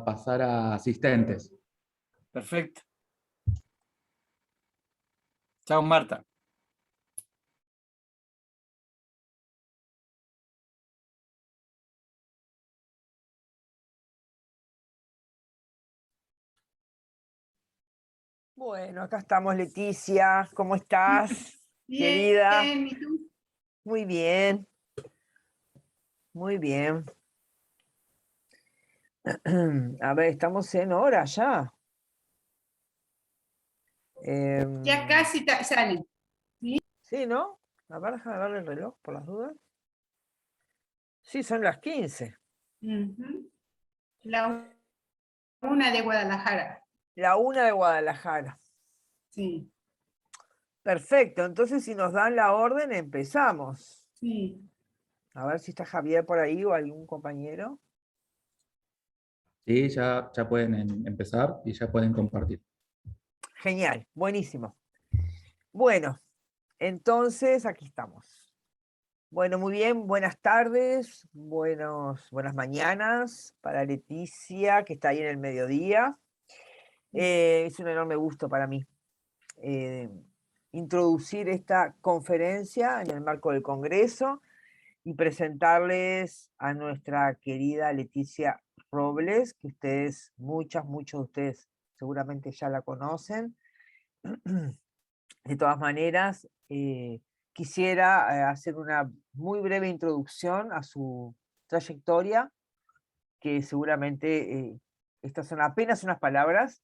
pasar a asistentes. Perfecto. Chao, Marta. Bueno, acá estamos, Leticia. ¿Cómo estás, Bien, querida? ¿y tú? Muy bien. Muy bien. A ver, estamos en hora ya. Ya casi salen. Sí, ¿no? A ver, déjame ver el reloj por las dudas. Sí, son las 15. Ujú. La 1 de Guadalajara. La 1 de Guadalajara. Sí, Perfecto, entonces si nos dan la orden, empezamos. sí. A ver si está Javier por ahí o algún compañero. Sí, ya pueden empezar y ya pueden compartir. Genial, buenísimo. Bueno, entonces aquí estamos. Bueno, muy bien, buenas tardes, buenas mañanas para Leticia, que está ahí en el mediodía. Es un enorme gusto para mí introducir esta conferencia en el marco del Congreso y presentarles a nuestra querida Leticia Robles, que muchos de ustedes seguramente ya la conocen. De todas maneras, quisiera hacer una muy breve introducción a su trayectoria, que seguramente estas son apenas unas palabras.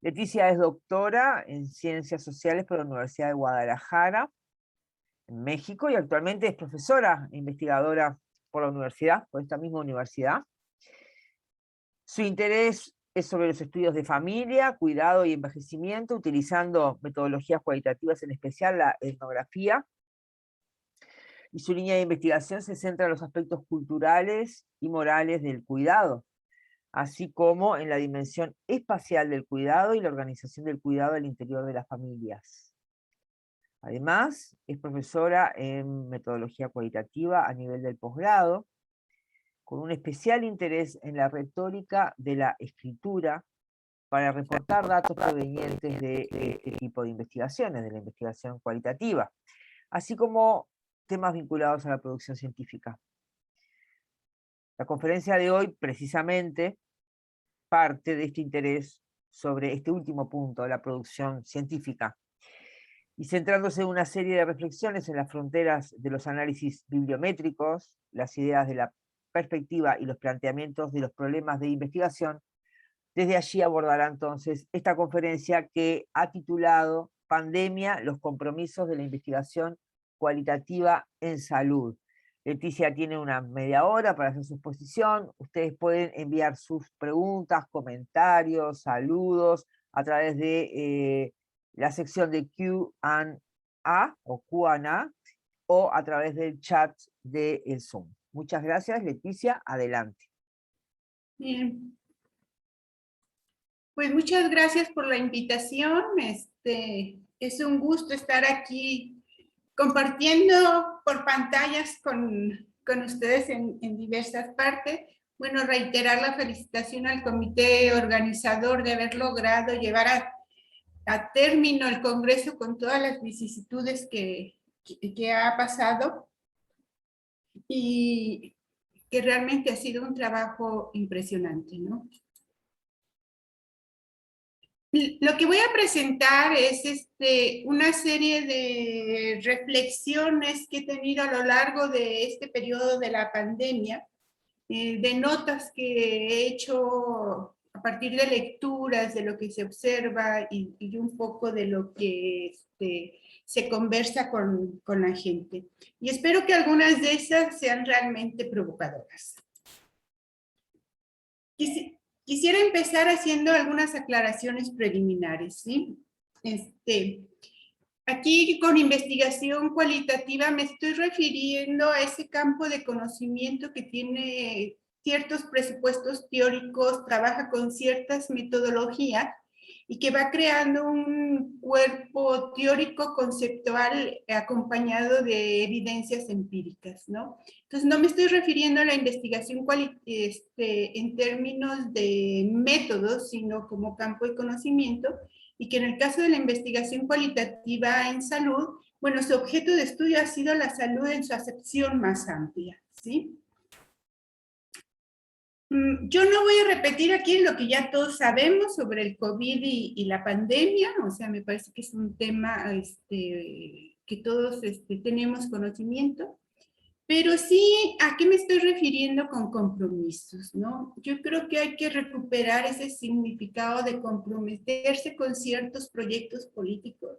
Leticia es doctora en Ciencias Sociales por la Universidad de Guadalajara, en México, y actualmente es profesora e investigadora por esta misma universidad. Su interés es sobre los estudios de familia, cuidado y envejecimiento, utilizando metodologías cualitativas, en especial la etnografía. Y su línea de investigación se centra en los aspectos culturales y morales del cuidado, así como en la dimensión espacial del cuidado y la organización del cuidado al interior de las familias. Además, es profesora en metodología cualitativa a nivel del posgrado, con un especial interés en la retórica de la escritura para reportar datos provenientes de este tipo de investigaciones, de la investigación cualitativa, así como temas vinculados a la producción científica. La conferencia de hoy, precisamente, parte de este interés sobre este último punto, la producción científica, y centrándose en una serie de reflexiones en las fronteras de los análisis bibliométricos, las ideas de la perspectiva y los planteamientos de los problemas de investigación. Desde allí abordará entonces esta conferencia que ha titulado Pandemia, los compromisos de la investigación cualitativa en salud. Leticia tiene una media hora para hacer su exposición. Ustedes pueden enviar sus preguntas, comentarios, saludos a través de la sección de Q&A o Q&A o a través del chat del Zoom. Muchas gracias, Leticia. Adelante. Bien. Pues muchas gracias por la invitación. Es un gusto estar aquí compartiendo por pantallas con ustedes en diversas partes. Bueno, reiterar la felicitación al comité organizador de haber logrado llevar a término el Congreso con todas las vicisitudes que ha pasado y que realmente ha sido un trabajo impresionante, ¿no? Lo que voy a presentar es una serie de reflexiones que he tenido a lo largo de este periodo de la pandemia, de notas que he hecho a partir de lecturas, de lo que se observa y un poco de lo que se conversa con la gente. Y espero que algunas de esas sean realmente provocadoras. Quisiera empezar haciendo algunas aclaraciones preliminares, ¿sí? Aquí con investigación cualitativa me estoy refiriendo a ese campo de conocimiento que tiene ciertos presupuestos teóricos, trabaja con ciertas metodologías y que va creando un cuerpo teórico conceptual acompañado de evidencias empíricas, ¿no? Entonces, no me estoy refiriendo a la investigación en términos de métodos, sino como campo de conocimiento, y que en el caso de la investigación cualitativa en salud, bueno, su objeto de estudio ha sido la salud en su acepción más amplia, ¿sí? Yo no voy a repetir aquí lo que ya todos sabemos sobre el COVID y la pandemia, o sea, me parece que es un tema que todos tenemos conocimiento, pero sí, ¿a qué me estoy refiriendo con compromisos, no? Yo creo que hay que recuperar ese significado de comprometerse con ciertos proyectos políticos,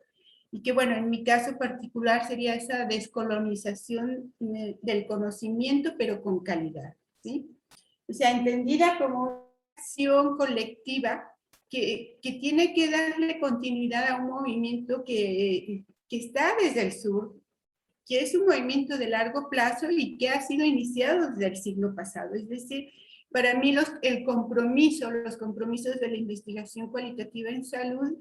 y que, bueno, en mi caso particular sería esa descolonización del conocimiento, pero con calidad, ¿sí? O sea, entendida como una acción colectiva que tiene que darle continuidad a un movimiento que está desde el sur, que es un movimiento de largo plazo y que ha sido iniciado desde el siglo pasado. Es decir, para mí los compromisos de la investigación cualitativa en salud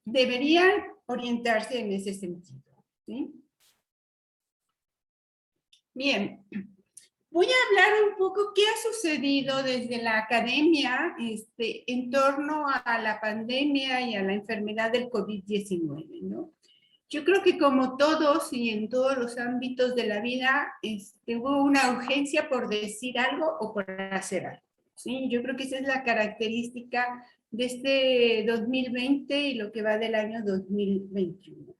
deberían orientarse en ese sentido, ¿sí? Bien. Voy a hablar un poco qué ha sucedido desde la academia en torno a la pandemia y a la enfermedad del COVID-19, ¿no? Yo creo que como todos y en todos los ámbitos de la vida, hubo una urgencia por decir algo o por hacer algo, ¿sí? Yo creo que esa es la característica de este 2020 y lo que va del año 2021.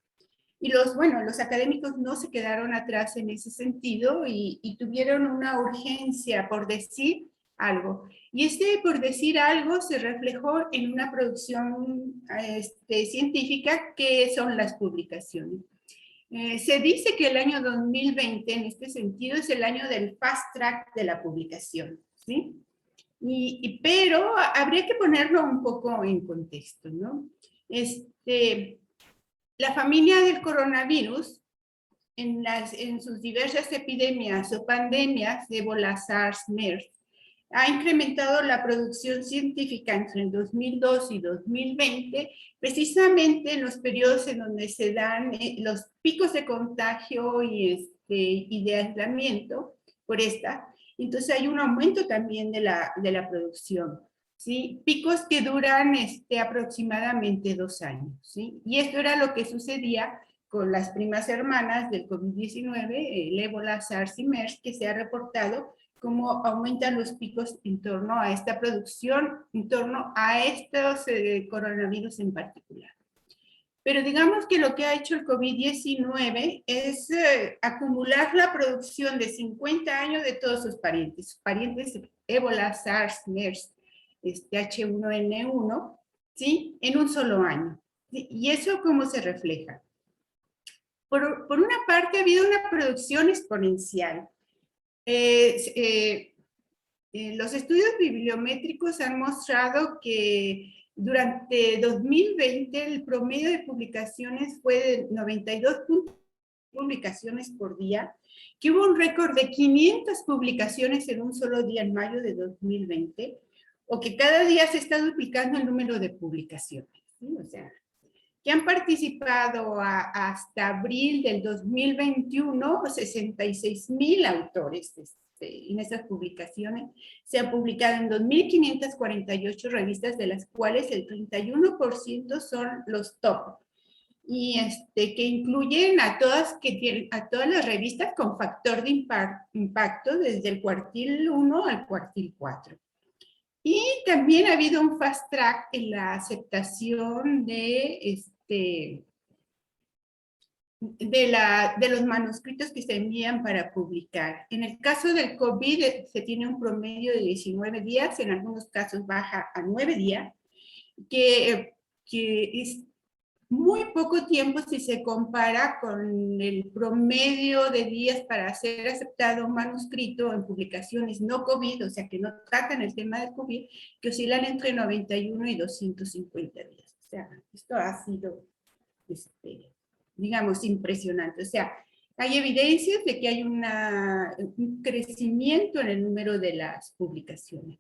Y los académicos no se quedaron atrás en ese sentido y tuvieron una urgencia por decir algo. Y por decir algo se reflejó en una producción científica que son las publicaciones. Se dice que el año 2020 en este sentido es el año del fast track de la publicación, ¿sí? Pero habría que ponerlo un poco en contexto, ¿no? La familia del coronavirus, en sus diversas epidemias o pandemias de ébola, SARS, MERS, ha incrementado la producción científica entre el 2002 y 2020, precisamente en los periodos en donde se dan los picos de contagio y de aislamiento por esta. Entonces hay un aumento también de la producción, ¿sí? Picos que duran aproximadamente 2 años, ¿sí? Y esto era lo que sucedía con las primas hermanas del COVID-19, el ébola, SARS y MERS, que se ha reportado cómo aumentan los picos en torno a esta producción, en torno a estos coronavirus en particular. Pero digamos que lo que ha hecho el COVID-19 es acumular la producción de 50 años de todos sus parientes ébola, SARS, MERS, H1N1, ¿sí? En un solo año. ¿Sí? ¿Y eso cómo se refleja? Por una parte ha habido una producción exponencial. Los estudios bibliométricos han mostrado que durante 2020 el promedio de publicaciones fue de 92 publicaciones por día, que hubo un récord de 500 publicaciones en un solo día en mayo de 2020, o que cada día se está duplicando el número de publicaciones, ¿sí? O sea, que han participado hasta abril del 2021 66,000 autores en esas publicaciones. Se han publicado en 2.548 revistas, de las cuales el 31% son los top, y que incluyen a todas las revistas con factor de impacto desde el cuartil 1 al cuartil 4. Y también ha habido un fast track en la aceptación de los manuscritos que se envían para publicar. En el caso del COVID se tiene un promedio de 19 días, en algunos casos baja a 9 días, que es muy poco tiempo si se compara con el promedio de días para ser aceptado un manuscrito en publicaciones no COVID, o sea que no tratan el tema del COVID, que oscilan entre 91 y 250 días. O sea, esto ha sido, digamos, impresionante. O sea, hay evidencias de que hay un crecimiento en el número de las publicaciones.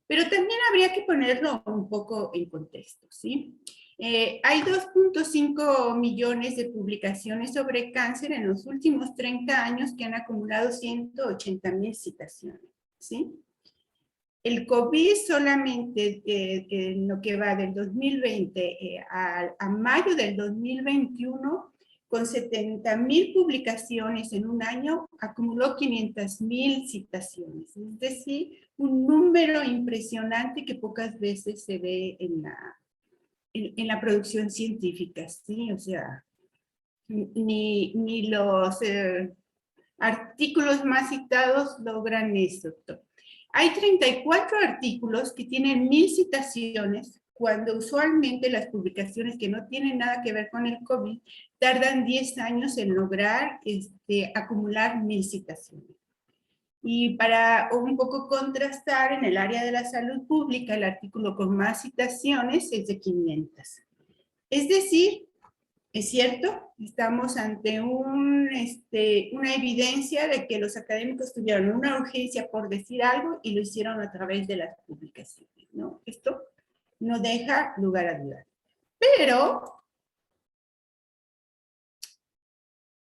Pero también habría que ponerlo un poco en contexto, ¿sí? Hay 2.5 millones de publicaciones sobre cáncer en los últimos 30 años que han acumulado 180,000 citaciones, ¿sí? El COVID solamente en lo que va del 2020 a mayo del 2021, con 70,000 publicaciones en un año, acumuló 500,000 citaciones. Es decir, un número impresionante que pocas veces se ve en la producción científica, ¿sí? O sea, ni los artículos más citados logran eso. Hay 34 artículos que tienen 1,000 citaciones, cuando usualmente las publicaciones que no tienen nada que ver con el COVID tardan 10 años en lograr acumular 1,000 citaciones. Y para un poco contrastar, en el área de la salud pública, el artículo con más citaciones es de 500. Es decir, es cierto, estamos ante una evidencia de que los académicos tuvieron una urgencia por decir algo y lo hicieron a través de las publicaciones, ¿no? Esto no deja lugar a dudar. Pero,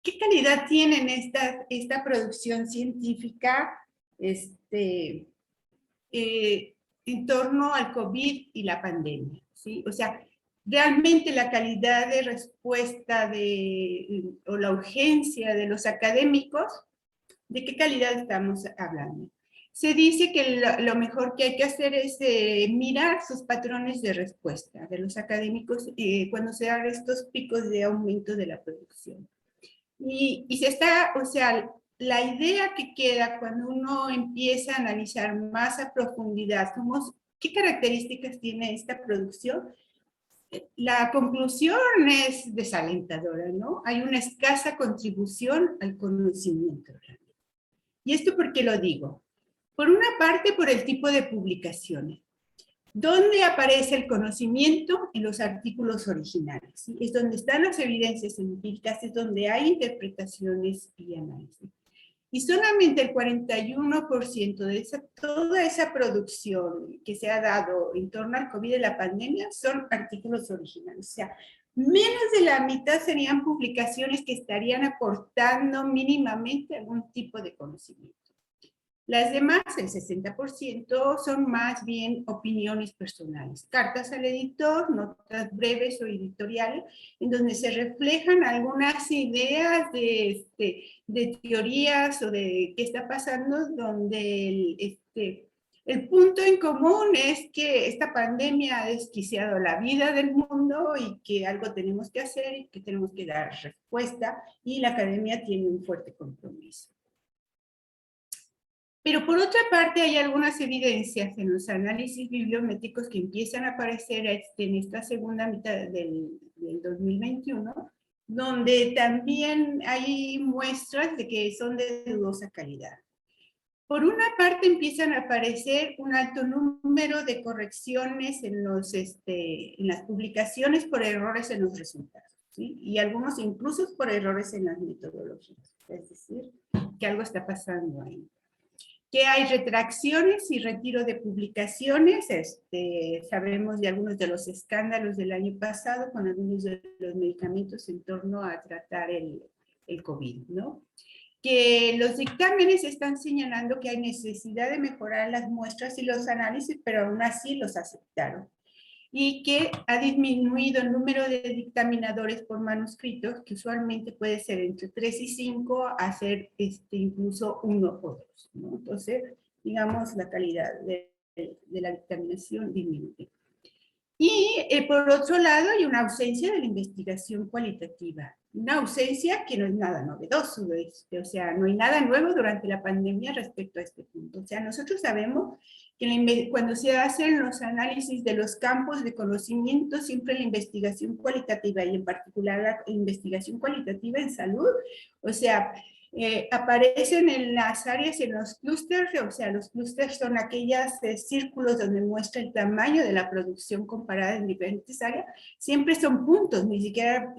¿qué calidad tienen esta producción científica en torno al COVID y la pandemia? ¿Sí? O sea, realmente la calidad de respuesta o la urgencia de los académicos, ¿de qué calidad estamos hablando? Se dice que lo mejor que hay que hacer es mirar sus patrones de respuesta de los académicos cuando se dan estos picos de aumento de la producción. Y se está, o sea, la idea que queda cuando uno empieza a analizar más a profundidad qué características tiene esta producción, la conclusión es desalentadora, ¿no? Hay una escasa contribución al conocimiento. ¿Y esto por qué lo digo? Por una parte, por el tipo de publicaciones. ¿Dónde aparece el conocimiento? En los artículos originales, ¿sí? Es donde están las evidencias empíricas, es donde hay interpretaciones y análisis. Y solamente el 41% de toda esa producción que se ha dado en torno al COVID y la pandemia son artículos originales. O sea, menos de la mitad serían publicaciones que estarían aportando mínimamente algún tipo de conocimiento. Las demás, el 60%, son más bien opiniones personales, cartas al editor, notas breves o editoriales, en donde se reflejan algunas ideas de teorías o de qué está pasando, donde el punto en común es que esta pandemia ha desquiciado la vida del mundo y que algo tenemos que hacer y que tenemos que dar respuesta, y la academia tiene un fuerte compromiso. Pero por otra parte hay algunas evidencias en los análisis bibliométricos que empiezan a aparecer en esta segunda mitad del 2021, donde también hay muestras de que son de dudosa calidad. Por una parte empiezan a aparecer un alto número de correcciones en las publicaciones por errores en los resultados, ¿sí? Y algunos incluso por errores en las metodologías. Es decir, que algo está pasando ahí. Que hay retracciones y retiro de publicaciones. Sabemos de algunos de los escándalos del año pasado con algunos de los medicamentos en torno a tratar el COVID, ¿no? Que los dictámenes están señalando que hay necesidad de mejorar las muestras y los análisis, pero aún así los aceptaron. Y que ha disminuido el número de dictaminadores por manuscritos, que usualmente puede ser entre 3 y 5, a ser incluso 1 o 2, ¿no? Entonces, digamos, la calidad de la dictaminación disminuye. Y por otro lado, hay una ausencia de la investigación cualitativa. Una ausencia que no es nada novedoso, o sea, no hay nada nuevo durante la pandemia respecto a este punto. O sea, nosotros sabemos que cuando se hacen los análisis de los campos de conocimiento, siempre la investigación cualitativa, y en particular la investigación cualitativa en salud, o sea, aparecen en las áreas, en los clústeres. O sea, los clústeres son aquellos círculos donde muestra el tamaño de la producción comparada en diferentes áreas. Siempre son puntos, ni siquiera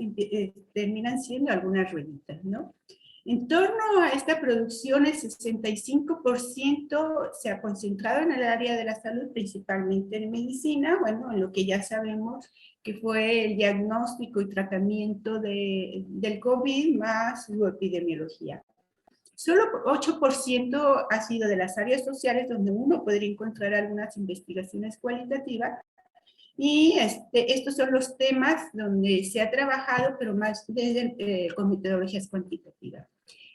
terminan siendo algunas rueditas, ¿no? En torno a esta producción, el 65% se ha concentrado en el área de la salud, principalmente en medicina, bueno, en lo que ya sabemos que fue el diagnóstico y tratamiento del COVID más su epidemiología. Solo 8% ha sido de las áreas sociales, donde uno podría encontrar algunas investigaciones cualitativas, y estos son los temas donde se ha trabajado, pero más desde con metodologías cuantitativas.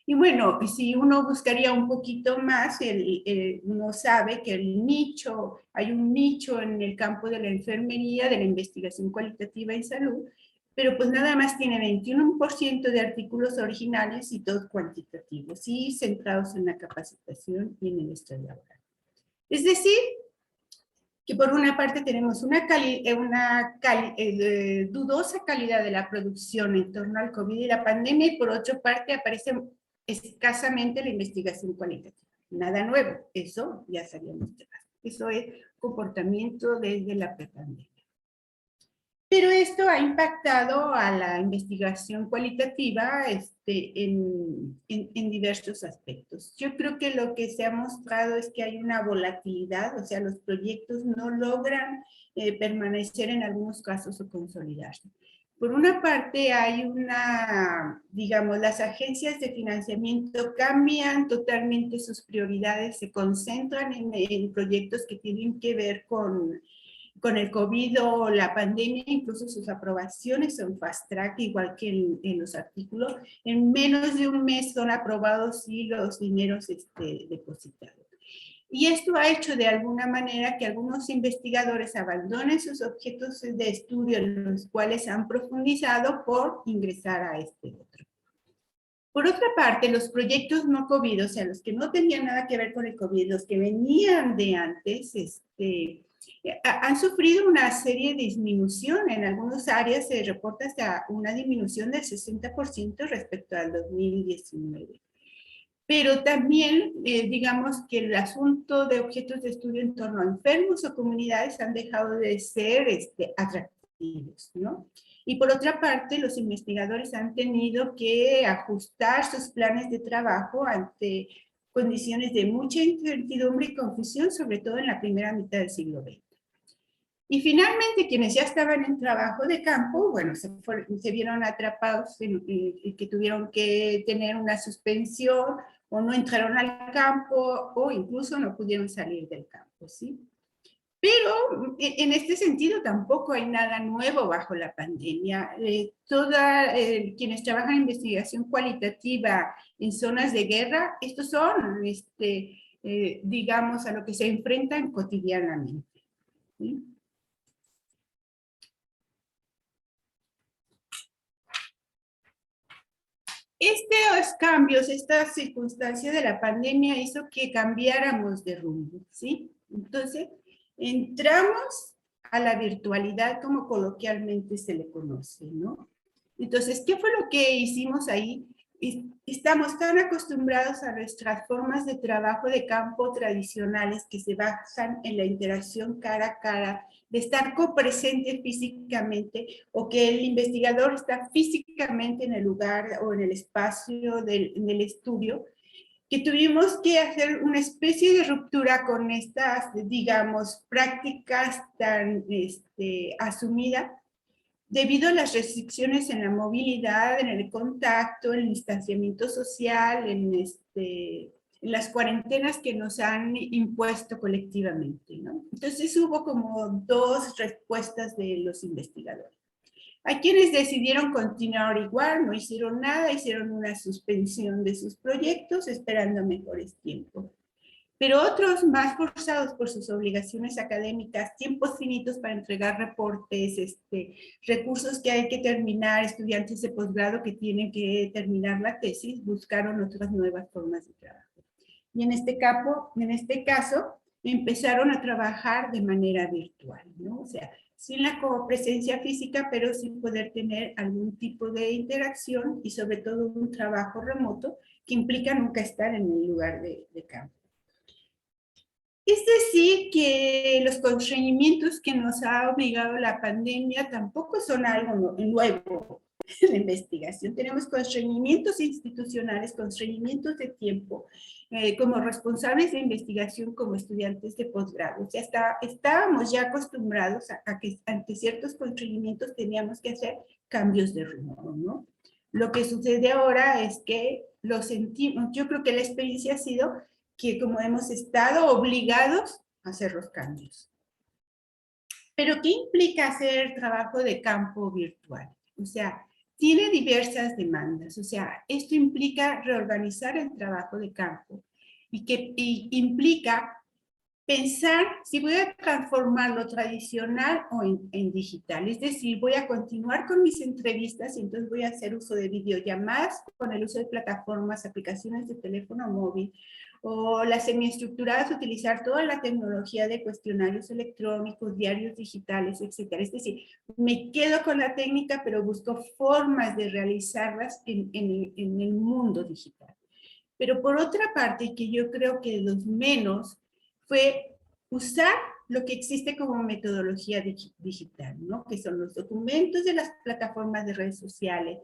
Y bueno, si uno buscaría un poquito más, uno sabe que hay un nicho en el campo de la enfermería, de la investigación cualitativa en salud, pero pues nada más tiene 21% de artículos originales y todos cuantitativos y centrados en la capacitación y en el estudio laboral. Es decir, que por una parte tenemos una dudosa calidad de la producción en torno al COVID y la pandemia, y por otra parte aparece escasamente la investigación cualitativa. Nada nuevo, eso ya sabíamos. Eso es comportamiento desde la prepandemia. Pero esto ha impactado a la investigación cualitativa en diversos aspectos. Yo creo que lo que se ha mostrado es que hay una volatilidad, o sea, los proyectos no logran permanecer en algunos casos o consolidarse. Por una parte hay digamos, las agencias de financiamiento cambian totalmente sus prioridades, se concentran en proyectos que tienen que ver con el COVID o la pandemia, incluso sus aprobaciones son fast track, igual que en los artículos. En menos de un mes son aprobados y los dineros depositados. Y esto ha hecho de alguna manera que algunos investigadores abandonen sus objetos de estudio en los cuales han profundizado por ingresar a otro. Por otra parte, los proyectos no COVID, o sea, los que no tenían nada que ver con el COVID, los que venían de antes, han sufrido una serie de disminución. En algunas áreas se reporta hasta una disminución del 60% respecto al 2019. Pero también, digamos que el asunto de objetos de estudio en torno a enfermos o comunidades han dejado de ser atractivos, ¿no? Y por otra parte, los investigadores han tenido que ajustar sus planes de trabajo ante condiciones de mucha incertidumbre y confusión, sobre todo en la primera mitad del siglo XX. Y finalmente, quienes ya estaban en trabajo de campo, bueno, se vieron atrapados y que tuvieron que tener una suspensión, o no entraron al campo, o incluso no pudieron salir del campo, ¿sí? Pero en este sentido tampoco hay nada nuevo bajo la pandemia. Quienes trabajan en investigación cualitativa en zonas de guerra, estos son, digamos, a lo que se enfrentan cotidianamente, ¿sí? Estos cambios, esta circunstancia de la pandemia hizo que cambiáramos de rumbo, ¿sí? Entonces, entramos a la virtualidad como coloquialmente se le conoce, ¿no? Entonces, ¿qué fue lo que hicimos ahí? Estamos tan acostumbrados a nuestras formas de trabajo de campo tradicionales que se basan en la interacción cara a cara, de estar copresente físicamente, o que el investigador está físicamente en el lugar o en el espacio del estudio, que tuvimos que hacer una especie de ruptura con estas, digamos, prácticas tan asumidas, debido a las restricciones en la movilidad, en el contacto, en el distanciamiento social, en las cuarentenas que nos han impuesto colectivamente, ¿no? Entonces hubo como dos respuestas de los investigadores. Hay quienes decidieron continuar igual, no hicieron nada, hicieron una suspensión de sus proyectos esperando mejores tiempos. Pero otros, más forzados por sus obligaciones académicas, tiempos finitos para entregar reportes, recursos que hay que terminar, estudiantes de posgrado que tienen que terminar la tesis, buscaron otras nuevas formas de trabajo. Y en este caso, empezaron a trabajar de manera virtual, ¿no? O sea, sin la presencia física, pero sin poder tener algún tipo de interacción y sobre todo un trabajo remoto que implica nunca estar en el lugar de campo. Es decir, que los constreñimientos que nos ha obligado la pandemia tampoco son algo nuevo. la investigación. Tenemos constreñimientos institucionales, constreñimientos de tiempo, como responsables de investigación, como estudiantes de posgrado. O sea, estábamos ya acostumbrados a que ante ciertos constreñimientos teníamos que hacer cambios de rumbo, ¿no? Lo que sucede ahora es que lo sentimos. Yo creo que la experiencia ha sido que como hemos estado obligados a hacer los cambios. Pero ¿qué implica hacer trabajo de campo virtual? O sea, tiene diversas demandas. O sea, esto implica reorganizar el trabajo de campo y implica pensar si voy a transformar lo tradicional o en digital. Es decir, voy a continuar con mis entrevistas y entonces voy a hacer uso de videollamadas con el uso de plataformas, aplicaciones de teléfono móvil, o las semiestructuradas, utilizar toda la tecnología de cuestionarios electrónicos, diarios digitales, etc. Es decir, me quedo con la técnica, pero busco formas de realizarlas en el mundo digital. Pero por otra parte, que yo creo que los menos fue usar lo que existe como metodología digital, ¿no? Que son los documentos de las plataformas de redes sociales,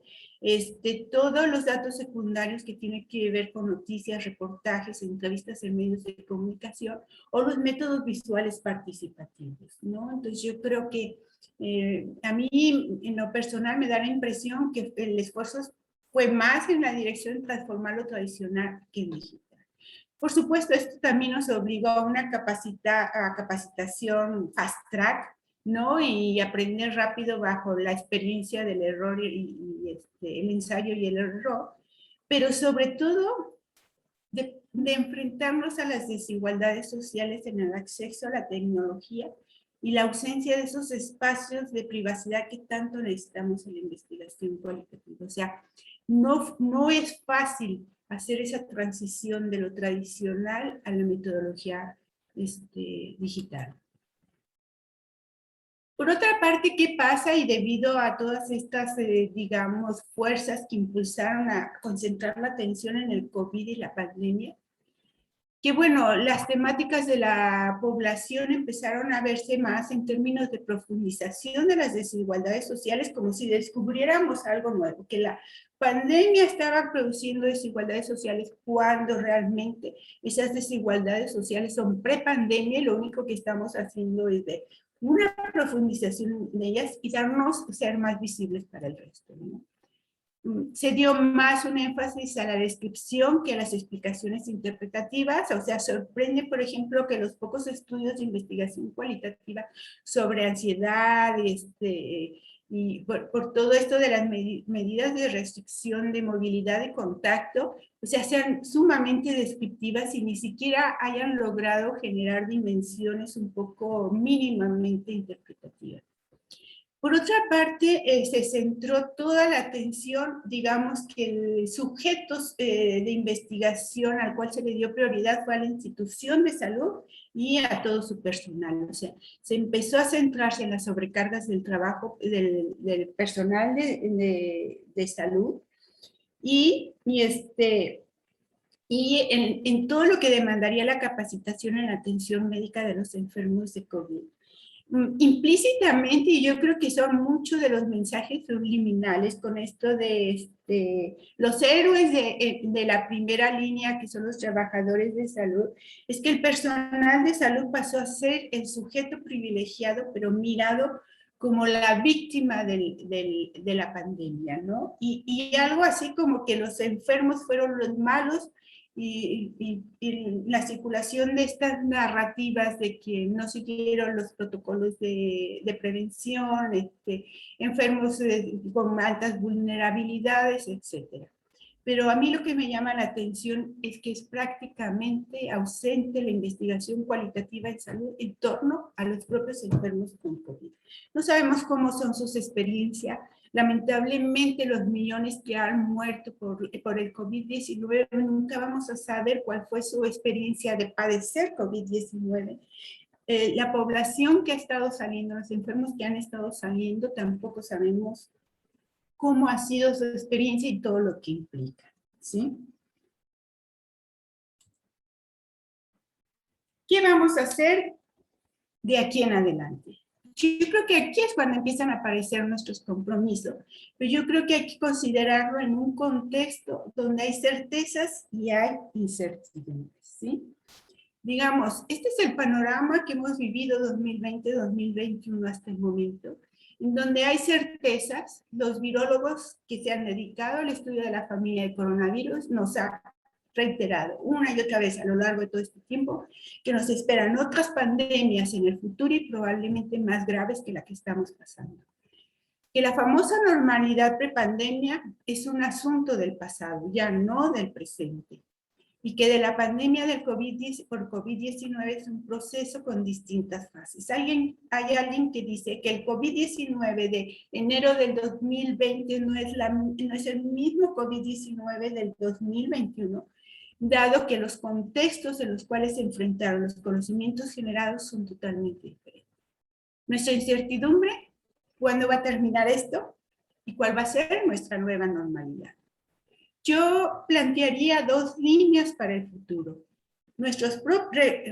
todos los datos secundarios que tienen que ver con noticias, reportajes, entrevistas en medios de comunicación, o los métodos visuales participativos, ¿no? Entonces yo creo que a mí en lo personal me da la impresión que el esfuerzo fue más en la dirección de transformar lo tradicional que en digital. Por supuesto, esto también nos obligó a una capacitación fast track, ¿no? Y aprender rápido bajo la experiencia del error el ensayo y el error, pero sobre todo de enfrentarnos a las desigualdades sociales en el acceso a la tecnología y la ausencia de esos espacios de privacidad que tanto necesitamos en la investigación cualitativa. O sea, no es fácil hacer esa transición de lo tradicional a la metodología digital. Por otra parte, ¿qué pasa? Y debido a todas estas, digamos, fuerzas que impulsaron a concentrar la atención en el COVID y la pandemia, que bueno, las temáticas de la población empezaron a verse más en términos de profundización de las desigualdades sociales, como si descubriéramos algo nuevo, que la pandemia estaba produciendo desigualdades sociales cuando realmente esas desigualdades sociales son prepandemia y lo único que estamos haciendo es de una profundización de ellas y darnos ser más visibles para el resto, ¿no? Se dio más un énfasis a la descripción que a las explicaciones interpretativas. O sea, sorprende, por ejemplo, que los pocos estudios de investigación cualitativa sobre ansiedad y por todo esto de las medidas de restricción de movilidad y contacto, o sea, sean sumamente descriptivas y ni siquiera hayan logrado generar dimensiones un poco mínimamente interpretativas. Por otra parte, se centró toda la atención, digamos que el sujeto de investigación al cual se le dio prioridad fue a la institución de salud y a todo su personal. O sea, se empezó a centrarse en las sobrecargas del trabajo del personal de salud y en todo lo que demandaría la capacitación en la atención médica de los enfermos de COVID. Implícitamente, y yo creo que son muchos de los mensajes subliminales con esto de los héroes de la primera línea, que son los trabajadores de salud, es que el personal de salud pasó a ser el sujeto privilegiado, pero mirado como la víctima de la pandemia, ¿no? Y algo así como que los enfermos fueron los malos, y la circulación de estas narrativas de que no siguieron los protocolos de prevención, enfermos con altas vulnerabilidades, etc. Pero a mí lo que me llama la atención es que es prácticamente ausente la investigación cualitativa en salud en torno a los propios enfermos con COVID. No sabemos cómo son sus experiencias. Lamentablemente los millones que han muerto por el COVID-19, nunca vamos a saber cuál fue su experiencia de padecer COVID-19. La población que ha estado saliendo, los enfermos que han estado saliendo, tampoco sabemos cómo ha sido su experiencia y todo lo que implica, ¿sí? ¿Qué vamos a hacer de aquí en adelante? yo creo que aquí es cuando empiezan a aparecer nuestros compromisos, pero yo creo que hay que considerarlo en un contexto donde hay certezas y hay incertidumbres, ¿sí? Digamos, este es el panorama que hemos vivido 2020-2021 hasta el momento, en donde hay certezas. Los virólogos que se han dedicado al estudio de la familia del coronavirus nos han reiterado una y otra vez a lo largo de todo este tiempo que nos esperan otras pandemias en el futuro y probablemente más graves que la que estamos pasando. Que la famosa normalidad prepandemia es un asunto del pasado, ya no del presente. Y que de la pandemia del por COVID-19 es un proceso con distintas fases. Hay alguien que dice que el COVID-19 de enero del 2020 no es el mismo COVID-19 del 2021, dado que los contextos en los cuales se enfrentaron los conocimientos generados son totalmente diferentes. Nuestra incertidumbre, ¿cuándo va a terminar esto? ¿Y cuál va a ser nuestra nueva normalidad? Yo plantearía dos líneas para el futuro.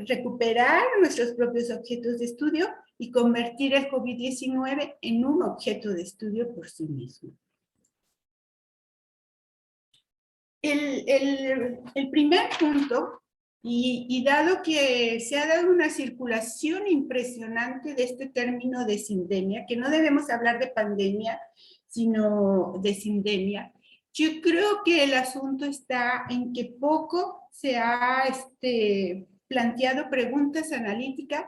Recuperar nuestros propios objetos de estudio y convertir el COVID-19 en un objeto de estudio por sí mismo. El primer punto, y dado que se ha dado una circulación impresionante de este término de sindemia, que no debemos hablar de pandemia, sino de sindemia, yo creo que el asunto está en que poco se ha planteado preguntas analíticas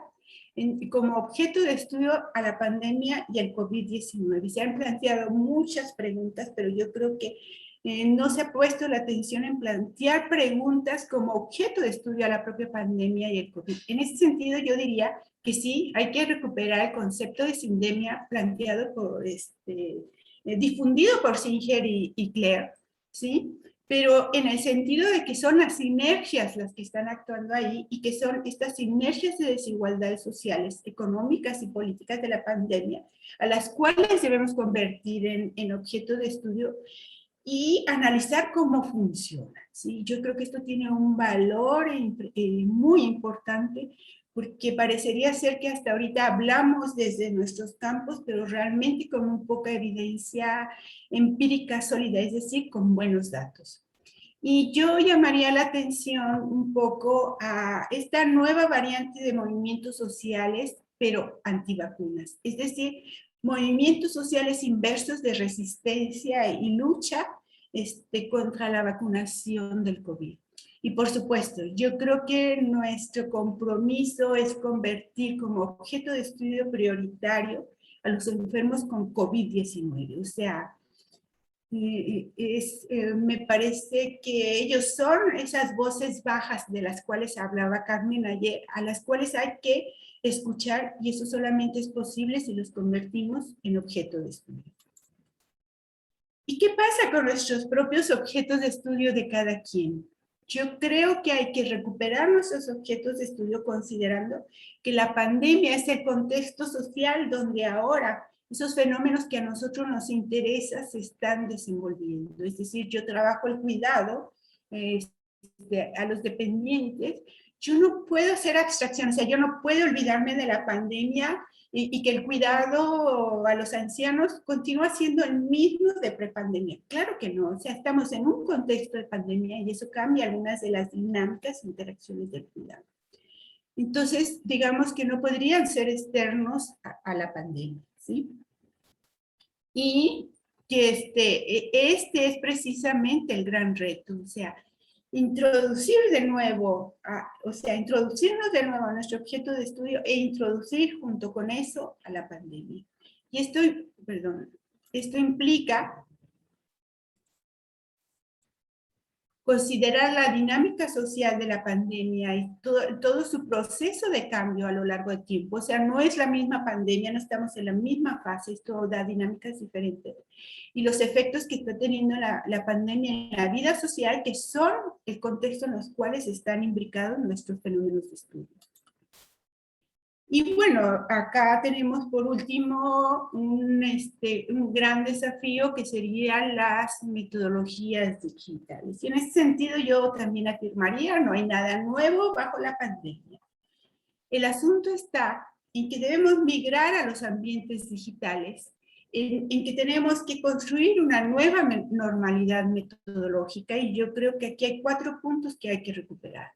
como objeto de estudio a la pandemia y al COVID-19. Se han planteado muchas preguntas, pero yo creo que no se ha puesto la atención en plantear preguntas como objeto de estudio a la propia pandemia y el COVID. En ese sentido, yo diría que sí, hay que recuperar el concepto de sindemia planteado por difundido por Singer y Claire, ¿sí? Pero en el sentido de que son las sinergias las que están actuando ahí y que son estas sinergias de desigualdades sociales, económicas y políticas de la pandemia, a las cuales debemos convertir en objeto de estudio y analizar cómo funciona, ¿sí? Yo creo que esto tiene un valor muy importante, porque parecería ser que hasta ahorita hablamos desde nuestros campos, pero realmente con muy poca evidencia empírica sólida, es decir, con buenos datos. Y yo llamaría la atención un poco a esta nueva variante de movimientos sociales, pero antivacunas, es decir, movimientos sociales inversos de resistencia y lucha contra la vacunación del COVID. Y por supuesto, yo creo que nuestro compromiso es convertir como objeto de estudio prioritario a los enfermos con COVID-19. O sea, me parece que ellos son esas voces bajas de las cuales hablaba Carmen ayer, a las cuales hay que escuchar, y eso solamente es posible si los convertimos en objeto de estudio. ¿Y qué pasa con nuestros propios objetos de estudio de cada quien? Yo creo que hay que recuperar nuestros objetos de estudio considerando que la pandemia es el contexto social donde ahora esos fenómenos que a nosotros nos interesan se están desenvolviendo. Es decir, yo trabajo el cuidado a los dependientes. Yo no puedo hacer abstracción, o sea, yo no puedo olvidarme de la pandemia y que el cuidado a los ancianos continúa siendo el mismo de prepandemia. Claro que no, o sea, estamos en un contexto de pandemia y eso cambia algunas de las dinámicas e interacciones del cuidado. Entonces, digamos que no podrían ser externos a la pandemia, ¿sí? Y que este es precisamente el gran reto, o sea, introducirnos de nuevo a nuestro objeto de estudio e introducir junto con eso a la pandemia. Y esto implica considerar la dinámica social de la pandemia y todo su proceso de cambio a lo largo del tiempo. O sea, no es la misma pandemia, no estamos en la misma fase, esto da dinámicas diferentes. Y los efectos que está teniendo la pandemia en la vida social, que son el contexto en los cuales están imbricados nuestros fenómenos de estudio. Y bueno, acá tenemos por último un gran desafío que serían las metodologías digitales. Y en ese sentido yo también afirmaría, no hay nada nuevo bajo la pandemia. El asunto está en que debemos migrar a los ambientes digitales, en que tenemos que construir una nueva normalidad metodológica, y yo creo que aquí hay 4 puntos que hay que recuperar.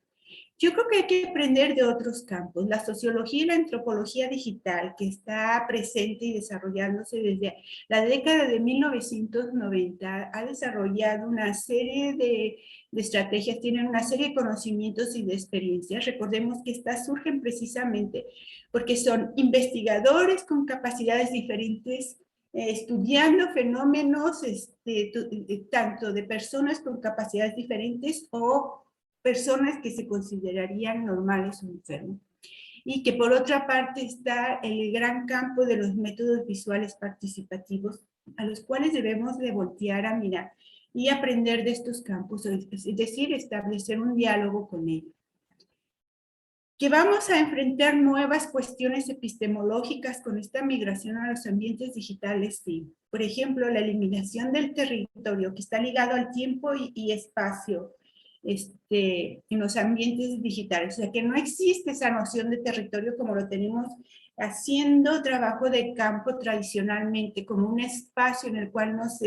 Yo creo que hay que aprender de otros campos. La sociología y la antropología digital, que está presente y desarrollándose desde la década de 1990, ha desarrollado una serie de estrategias, tienen una serie de conocimientos y de experiencias. Recordemos que estas surgen precisamente porque son investigadores con capacidades diferentes, estudiando fenómenos tanto de personas con capacidades diferentes o personas que se considerarían normales o enfermos. Y que por otra parte está el gran campo de los métodos visuales participativos, a los cuales debemos de voltear a mirar y aprender de estos campos, es decir, establecer un diálogo con ellos. Que vamos a enfrentar nuevas cuestiones epistemológicas con esta migración a los ambientes digitales, sí. Por ejemplo, la eliminación del territorio, que está ligado al tiempo y espacio, en los ambientes digitales. O sea, que no existe esa noción de territorio como lo tenemos haciendo trabajo de campo tradicionalmente, como un espacio en el cual nos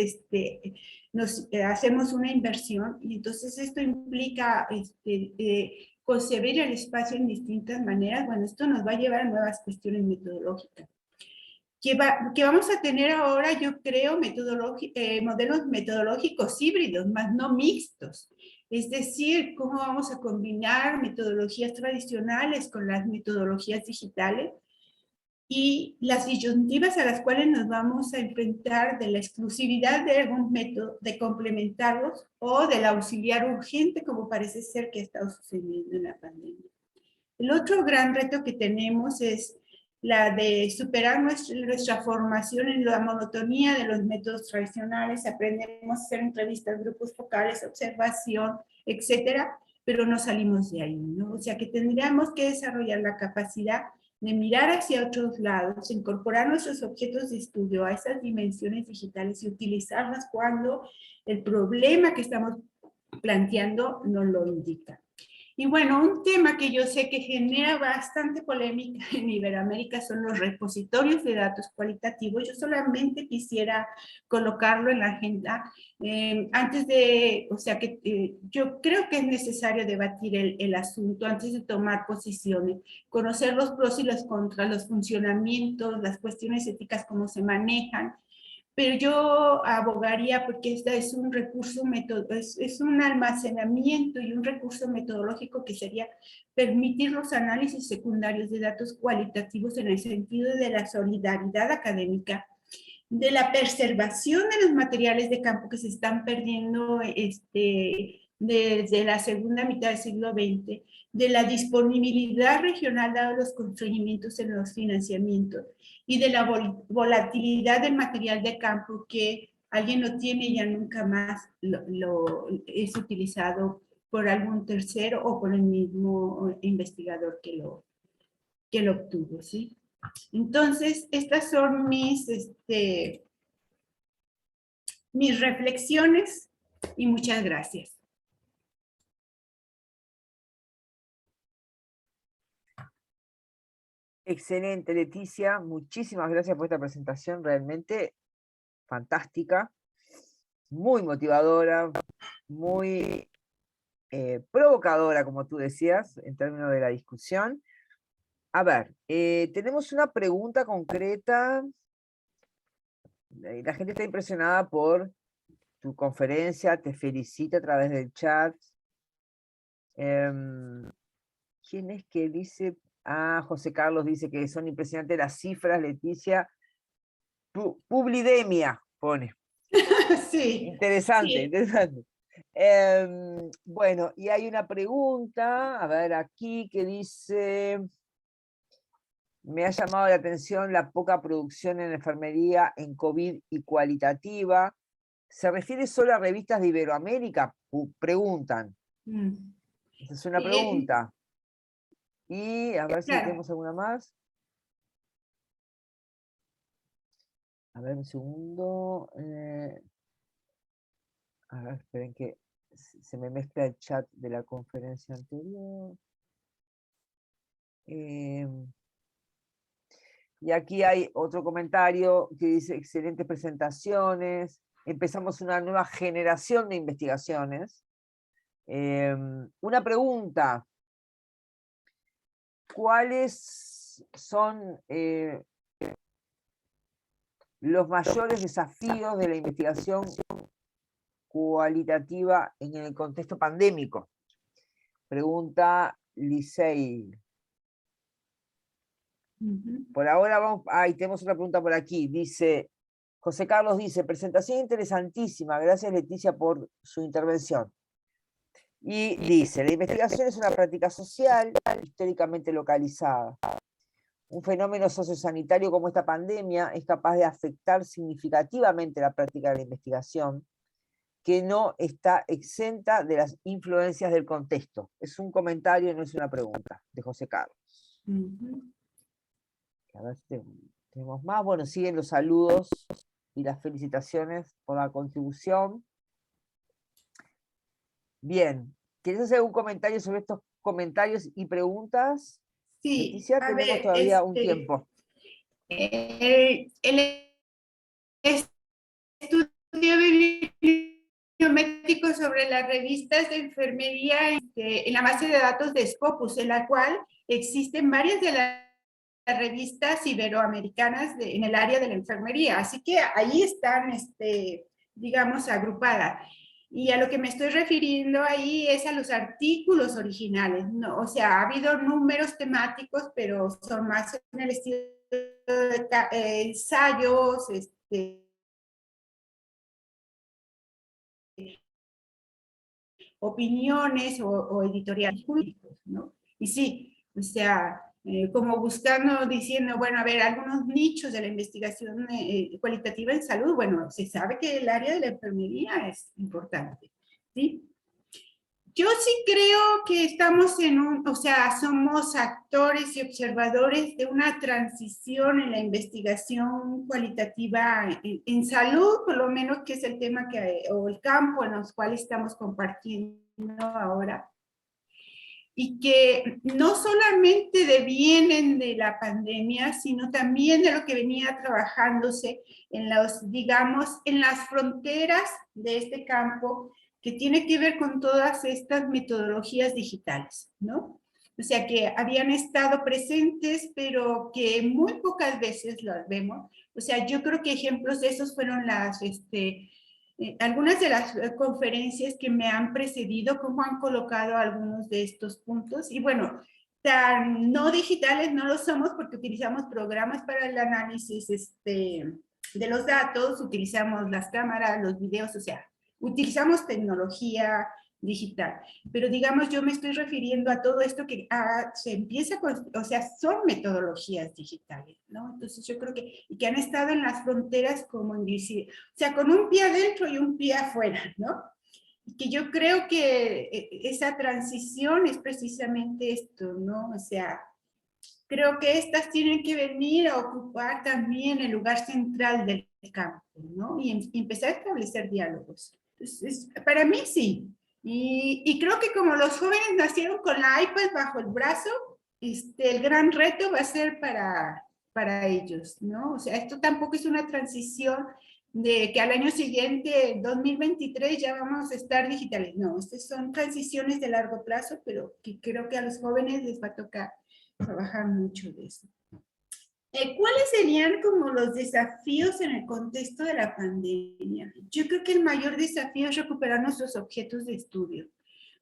hacemos una inversión, y entonces esto implica concebir el espacio en distintas maneras. Bueno, esto nos va a llevar a nuevas cuestiones metodológicas. Que vamos a tener ahora, yo creo, modelos metodológicos híbridos, más no mixtos. Es decir, cómo vamos a combinar metodologías tradicionales con las metodologías digitales, y las disyuntivas a las cuales nos vamos a enfrentar de la exclusividad de algún método, de complementarlos, o del auxiliar urgente, como parece ser que ha estado sucediendo en la pandemia. El otro gran reto que tenemos es la de superar nuestra formación en la monotonía de los métodos tradicionales. Aprendemos a hacer entrevistas, grupos focales, observación, etcétera, pero no salimos de ahí, ¿no? O sea que tendríamos que desarrollar la capacidad de mirar hacia otros lados, incorporar nuestros objetos de estudio a esas dimensiones digitales y utilizarlas cuando el problema que estamos planteando nos lo indica. Y bueno, un tema que yo sé que genera bastante polémica en Iberoamérica son los repositorios de datos cualitativos. Yo solamente quisiera colocarlo en la agenda yo creo que es necesario debatir el asunto antes de tomar posiciones, conocer los pros y los contras, los funcionamientos, las cuestiones éticas, cómo se manejan. Pero yo abogaría porque esta es un recurso, es un almacenamiento y un recurso metodológico que sería permitir los análisis secundarios de datos cualitativos en el sentido de la solidaridad académica, de la preservación de los materiales de campo que se están perdiendo desde la segunda mitad del siglo XX, de la disponibilidad regional dado los constreñimientos en los financiamientos, y de la volatilidad del material de campo que alguien lo tiene y ya nunca más es utilizado por algún tercero o por el mismo investigador que lo obtuvo, ¿sí? Entonces, estas son mis reflexiones, y muchas gracias. Excelente, Leticia. Muchísimas gracias por esta presentación realmente fantástica, muy motivadora, muy provocadora, como tú decías, en términos de la discusión. A ver, tenemos una pregunta concreta. La gente está impresionada por tu conferencia, te felicita a través del chat. ¿Quién es que dice? Ah, José Carlos dice que son impresionantes las cifras, Leticia. Publidemia, pone. Sí. Interesante, Sí. interesante. Bueno, y hay una pregunta, a ver aquí, que dice: me ha llamado la atención la poca producción en enfermería en COVID y cualitativa. ¿Se refiere solo a revistas de Iberoamérica? Preguntan. Esa es una pregunta. Y a ver si tenemos alguna más. A ver, un segundo. A ver, esperen que se me mezcla el chat de la conferencia anterior. Y aquí hay otro comentario que dice, excelentes presentaciones, empezamos una nueva generación de investigaciones. Una pregunta, ¿cuáles son los mayores desafíos de la investigación cualitativa en el contexto pandémico? Pregunta Licey. Por ahora vamos, tenemos otra pregunta por aquí. Dice, José Carlos dice, presentación interesantísima, gracias Leticia por su intervención. Y dice, la investigación es una práctica social históricamente localizada. Un fenómeno sociosanitario como esta pandemia es capaz de afectar significativamente la práctica de la investigación, que no está exenta de las influencias del contexto. Es un comentario, no es una pregunta, de José Carlos. A ver si tenemos más. Bueno, siguen los saludos y las felicitaciones por la contribución. Bien, ¿quieres hacer un comentario sobre estos comentarios y preguntas? Sí, Leticia, a tenemos ver, todavía un tiempo. El estudio bibliométrico sobre las revistas de enfermería en la base de datos de Scopus, en la cual existen varias de las revistas iberoamericanas en el área de la enfermería, así que ahí están, digamos, agrupadas. Y a lo que me estoy refiriendo ahí es a los artículos originales, ¿no? O sea, ha habido números temáticos, pero son más en el estilo de ensayos, opiniones o editoriales, ¿no? Y sí, o sea, como buscando, diciendo, bueno, a ver, algunos nichos de la investigación cualitativa en salud, bueno, se sabe que el área de la enfermería es importante, ¿sí? Yo sí creo que estamos o sea, somos actores y observadores de una transición en la investigación cualitativa en salud, por lo menos que es el tema o el campo en los cuales estamos compartiendo ahora. Y que no solamente devienen de la pandemia, sino también de lo que venía trabajándose en digamos, en las fronteras de este campo, que tiene que ver con todas estas metodologías digitales, ¿no? O sea, que habían estado presentes, pero que muy pocas veces las vemos. O sea, yo creo que ejemplos de esos fueron algunas de las conferencias que me han precedido, cómo han colocado algunos de estos puntos. Y bueno, tan no digitales no lo somos porque utilizamos programas para el análisis de los datos, utilizamos las cámaras, los videos, o sea, utilizamos tecnología digital. Pero digamos, yo me estoy refiriendo a todo esto que se empieza con, o sea, son metodologías digitales, ¿no? Entonces yo creo que han estado en las fronteras como invisibles, o sea, con un pie adentro y un pie afuera, ¿no? Y que yo creo que esa transición es precisamente esto, ¿no? O sea, creo que estas tienen que venir a ocupar también el lugar central del campo, ¿no? Y empezar a establecer diálogos. Entonces, para mí sí. Y creo que como los jóvenes nacieron con la iPad bajo el brazo, el gran reto va a ser para ellos, ¿no? O sea, esto tampoco es una transición de que al año siguiente, 2023, ya vamos a estar digitales. No, estas son transiciones de largo plazo, pero que creo que a los jóvenes les va a tocar trabajar mucho de eso. ¿Cuáles serían como los desafíos en el contexto de la pandemia? Yo creo que el mayor desafío es recuperar nuestros objetos de estudio.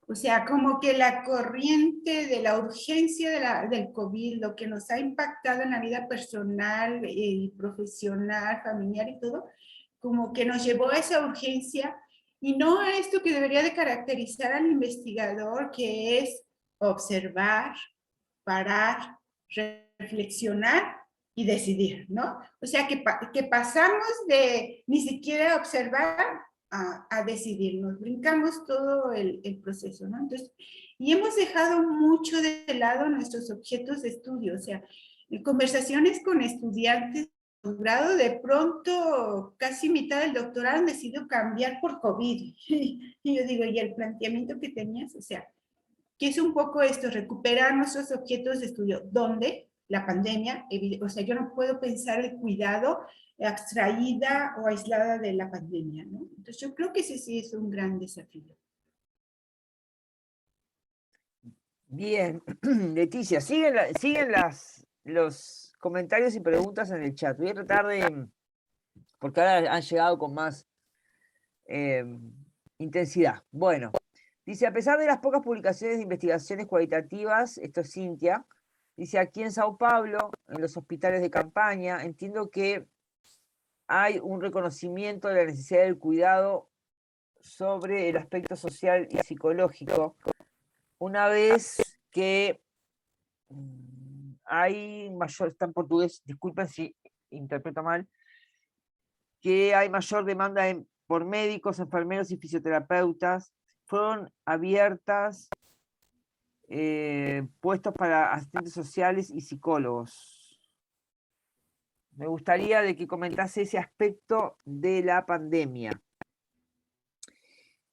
O sea, como que la corriente de la urgencia del COVID, lo que nos ha impactado en la vida personal, profesional, familiar y todo, como que nos llevó a esa urgencia y no a esto que debería de caracterizar al investigador, que es observar, parar, reflexionar y decidir, ¿no? O sea, que pasamos de ni siquiera observar a decidirnos, brincamos todo el proceso, ¿no? Entonces, y hemos dejado mucho de lado nuestros objetos de estudio, o sea, en conversaciones con estudiantes de grado, de pronto casi mitad del doctorado han decidido cambiar por COVID. Y yo digo, ¿y el planteamiento que tenías? O sea, que es un poco esto, recuperar nuestros objetos de estudio. ¿Dónde? la pandemia, o sea, yo no puedo pensar el cuidado abstraída o aislada de la pandemia, ¿no? Entonces yo creo que ese sí es un gran desafío. Bien, Leticia, siguen los comentarios y preguntas en el chat. Voy a tratar de, porque ahora han llegado con más intensidad. Bueno, dice, a pesar de las pocas publicaciones de investigaciones cualitativas, esto es Cintia, dice, aquí en Sao Paulo, en los hospitales de campaña, entiendo que hay un reconocimiento de la necesidad del cuidado sobre el aspecto social y psicológico, una vez que hay mayor, está en portugués, disculpen si interpreto mal, que hay mayor demanda por médicos, enfermeros y fisioterapeutas, fueron abiertas puestos para asistentes sociales y psicólogos. Me gustaría de que comentase ese aspecto de la pandemia.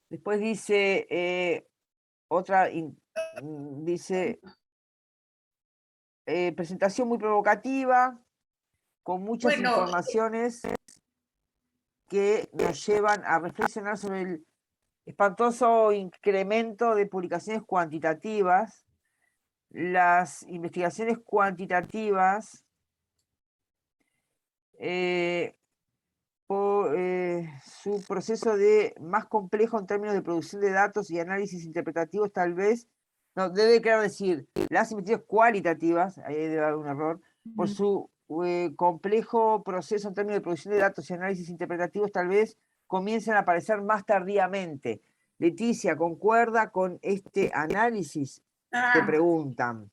Después dice, dice, presentación muy provocativa, con muchas Bueno, informaciones que nos llevan a reflexionar sobre el espantoso incremento de publicaciones cuantitativas. Las investigaciones cuantitativas su proceso de más complejo en términos de producción de datos y análisis interpretativos tal vez, no, debe querer decir, las investigaciones cualitativas, ahí debe haber un error, por su complejo proceso en términos de producción de datos y análisis interpretativos tal vez comiencen a aparecer más tardíamente. Leticia, ¿concuerda con este análisis? Te preguntan.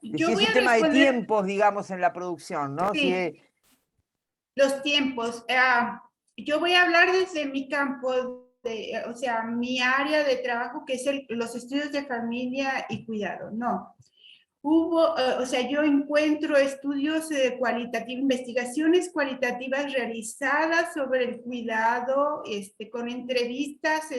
yo Es voy un a tema de responder, tiempos, digamos, en la producción, ¿no? sí, los tiempos. Yo voy a hablar desde mi campo, o sea, mi área de trabajo, que es los estudios de familia y cuidado. No. O sea, yo encuentro estudios cualitativos, investigaciones cualitativas realizadas sobre el cuidado, con entrevistas,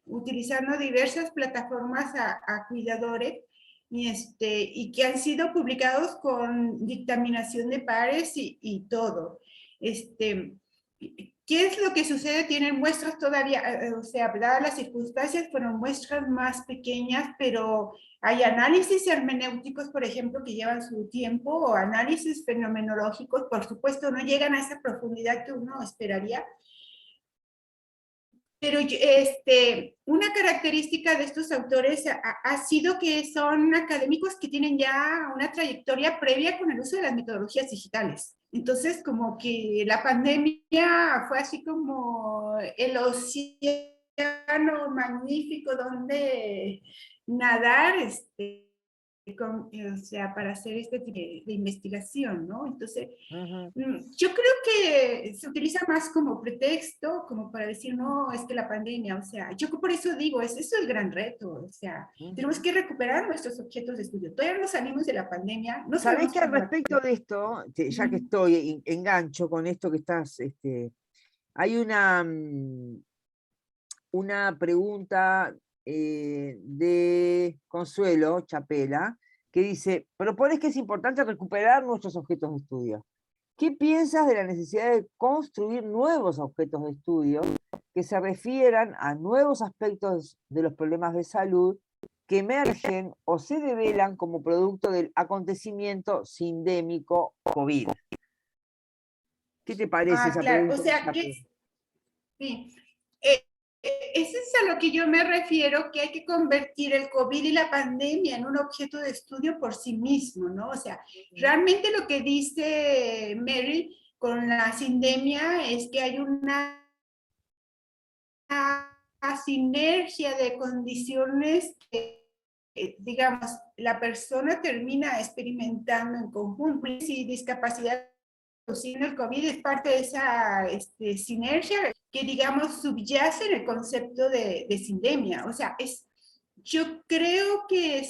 utilizando diversas plataformas a cuidadores, y que han sido publicados con dictaminación de pares y todo. ¿Qué es lo que sucede? Tienen muestras todavía, o sea, dadas las circunstancias, fueron muestras más pequeñas, pero hay análisis hermenéuticos, por ejemplo, que llevan su tiempo, o análisis fenomenológicos, por supuesto, no llegan a esa profundidad que uno esperaría. Pero una característica de estos autores ha sido que son académicos que tienen ya una trayectoria previa con el uso de las metodologías digitales. Entonces, como que la pandemia fue así como el océano magnífico donde nadar, o sea, para hacer este tipo de investigación, ¿no? Entonces, yo creo que se utiliza más como pretexto, como para decir, no, es que la pandemia, o sea, yo por eso digo, eso es el gran reto, o sea, tenemos que recuperar nuestros objetos de estudio. Todavía no salimos de la pandemia, no ¿Sabés sabemos que al cómo respecto de esto, ya que estoy, engancho con esto que estás, hay una pregunta de Consuelo Chapela, que dice, propones que es importante recuperar nuestros objetos de estudio. ¿Qué piensas de la necesidad de construir nuevos objetos de estudio que se refieran a nuevos aspectos de los problemas de salud que emergen o se develan como producto del acontecimiento sindémico COVID? ¿Qué te parece esa claro, o pregunta? sea, sí. Eso es a lo que yo me refiero, que hay que convertir el COVID y la pandemia en un objeto de estudio por sí mismo, ¿no? O sea, realmente lo que dice Meryl con la sindemia es que hay una sinergia de condiciones que, digamos, la persona termina experimentando en conjunto. Y discapacidad el COVID es parte de esa sinergia que, digamos, subyace en el concepto de sindemia. O sea, yo creo que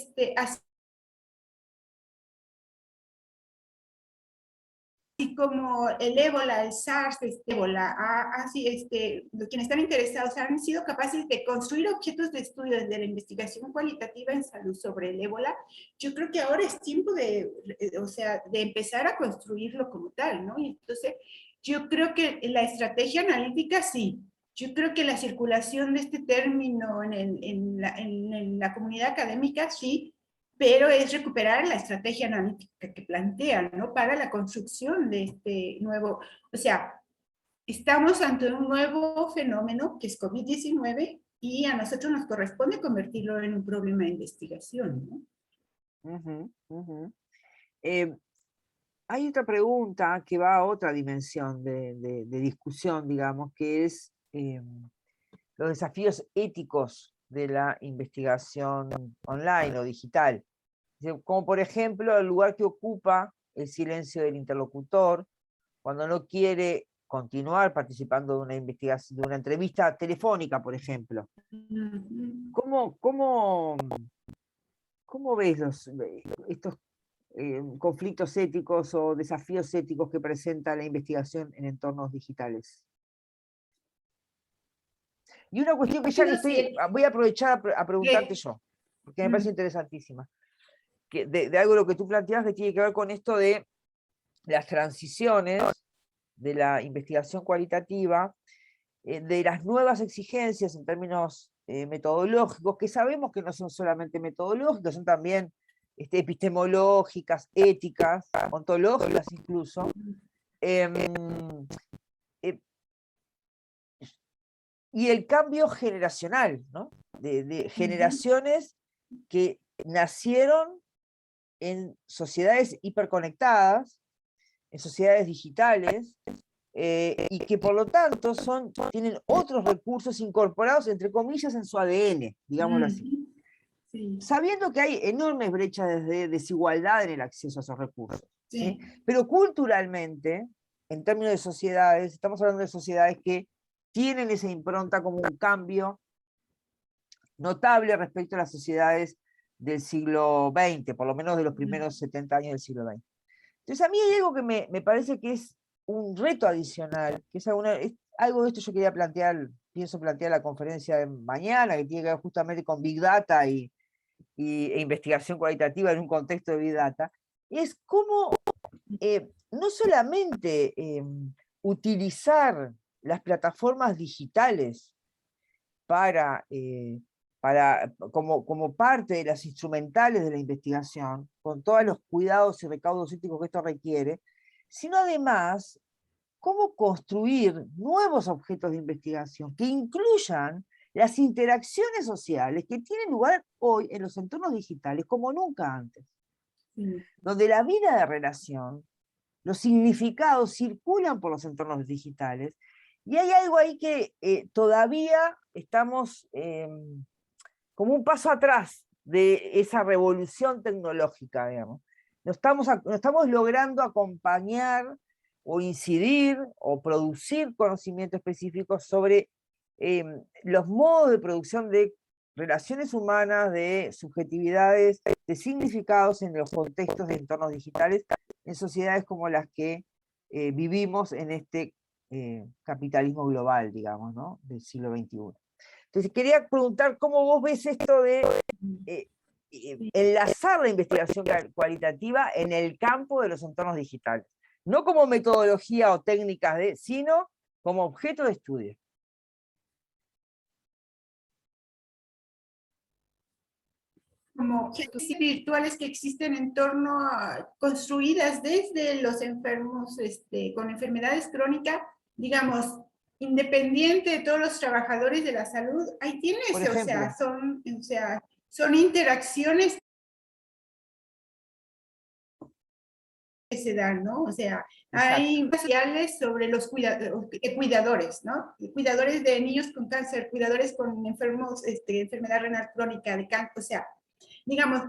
así como el ébola, el SARS, ébola, así, quienes están interesados han sido capaces de construir objetos de estudio desde la investigación cualitativa en salud sobre el ébola. Yo creo que ahora es tiempo de empezar a construirlo como tal, ¿no? Y entonces, yo creo que la estrategia analítica sí. Yo creo que la circulación de este término en la comunidad académica sí, pero es recuperar la estrategia analítica que plantean, ¿no? Para la construcción de este nuevo, o sea, estamos ante un nuevo fenómeno que es COVID-19 y a nosotros nos corresponde convertirlo en un problema de investigación, ¿no? Hay otra pregunta que va a otra dimensión de discusión, digamos, que es los desafíos éticos de la investigación online o digital. Como por ejemplo el lugar que ocupa el silencio del interlocutor cuando no quiere continuar participando de una investigación, de una entrevista telefónica, por ejemplo. ¿Cómo ves estos conflictos éticos o desafíos éticos que presenta la investigación en entornos digitales? Y una cuestión que ya voy a aprovechar a preguntarte yo, porque me parece interesantísima, de algo de lo que tú planteas que tiene que ver con esto de las transiciones de la investigación cualitativa, de las nuevas exigencias en términos metodológicos, que sabemos que no son solamente metodológicas, son también epistemológicas, éticas, ontológicas incluso, y el cambio generacional, ¿no? De generaciones que nacieron en sociedades hiperconectadas, en sociedades digitales, y que por lo tanto tienen otros recursos incorporados, entre comillas, en su ADN, digámoslo así. Sí. Sabiendo que hay enormes brechas de desigualdad en el acceso a esos recursos. Sí. ¿Sí? Pero culturalmente, en términos de sociedades, estamos hablando de sociedades que tienen esa impronta como un cambio notable respecto a las sociedades del siglo XX, por lo menos de los primeros 70 años del siglo XX. Entonces a mí hay algo que me parece que es un reto adicional, que es algo de esto yo quería pienso plantear la conferencia de mañana, que tiene que ver justamente con Big Data e investigación cualitativa en un contexto de Big Data, es cómo no solamente utilizar las plataformas digitales como parte de las instrumentales de la investigación, con todos los cuidados y recaudos éticos que esto requiere, sino además cómo construir nuevos objetos de investigación que incluyan las interacciones sociales que tienen lugar hoy en los entornos digitales como nunca antes, donde la vida de relación, los significados circulan por los entornos digitales, y hay algo ahí que todavía estamos como un paso atrás de esa revolución tecnológica, digamos. No estamos logrando acompañar o incidir o producir conocimiento específico sobre los modos de producción de relaciones humanas, de subjetividades, de significados en los contextos de entornos digitales, en sociedades como las que vivimos en este capitalismo global, digamos, ¿no? Del siglo XXI. Entonces quería preguntar cómo vos ves esto de enlazar la investigación cualitativa en el campo de los entornos digitales. No como metodología o técnicas sino como objeto de estudio. Como objetos virtuales que existen en torno a, construidas desde los enfermos con enfermedades crónicas, digamos, independiente de todos los trabajadores de la salud, ahí tienes, son interacciones que se dan, ¿no? O sea, hay sociales sobre los cuidadores, ¿no? Cuidadores de niños con cáncer, cuidadores con enfermos, enfermedad renal crónica, de cáncer, o sea, digamos,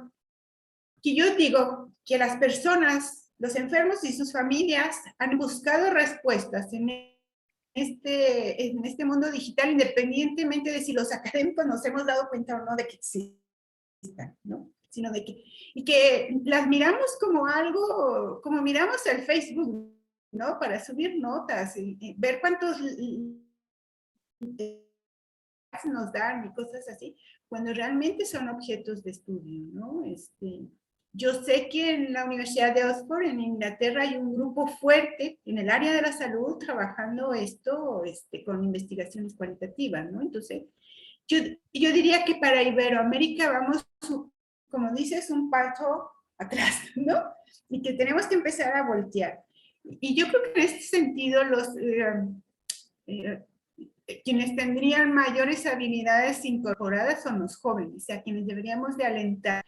que yo digo que las personas, los enfermos y sus familias han buscado respuestas en este mundo digital, independientemente de si los académicos nos hemos dado cuenta o no de que existan, ¿no? Sino de que, y que las miramos como algo, como miramos el Facebook, ¿no? Para subir notas y ver cuántos nos dan y cosas así, cuando realmente son objetos de estudio, ¿no? Yo sé que en la Universidad de Oxford, en Inglaterra, hay un grupo fuerte en el área de la salud trabajando esto con investigaciones cualitativas, ¿no? Entonces, yo diría que para Iberoamérica vamos, como dices, un paso atrás, ¿no? Y que tenemos que empezar a voltear. Y yo creo que en este sentido quienes tendrían mayores habilidades incorporadas son los jóvenes, a quienes deberíamos de alentar.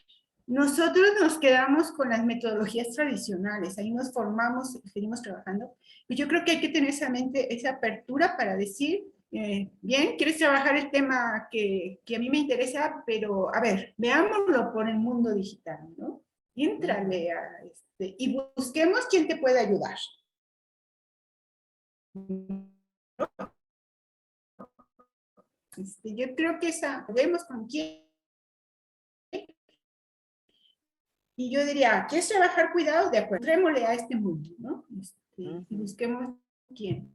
Nosotros nos quedamos con las metodologías tradicionales, ahí nos formamos, seguimos trabajando, y yo creo que hay que tener esa mente, esa apertura para decir, bien, quieres trabajar el tema que a mí me interesa, pero a ver, veámoslo por el mundo digital, ¿no? Éntrale a y busquemos quién te puede ayudar. Yo creo que vemos con quién. Y yo diría, ¿quieres trabajar cuidado? De acuerdo, entrémosle a este mundo, ¿no? Y busquemos quién.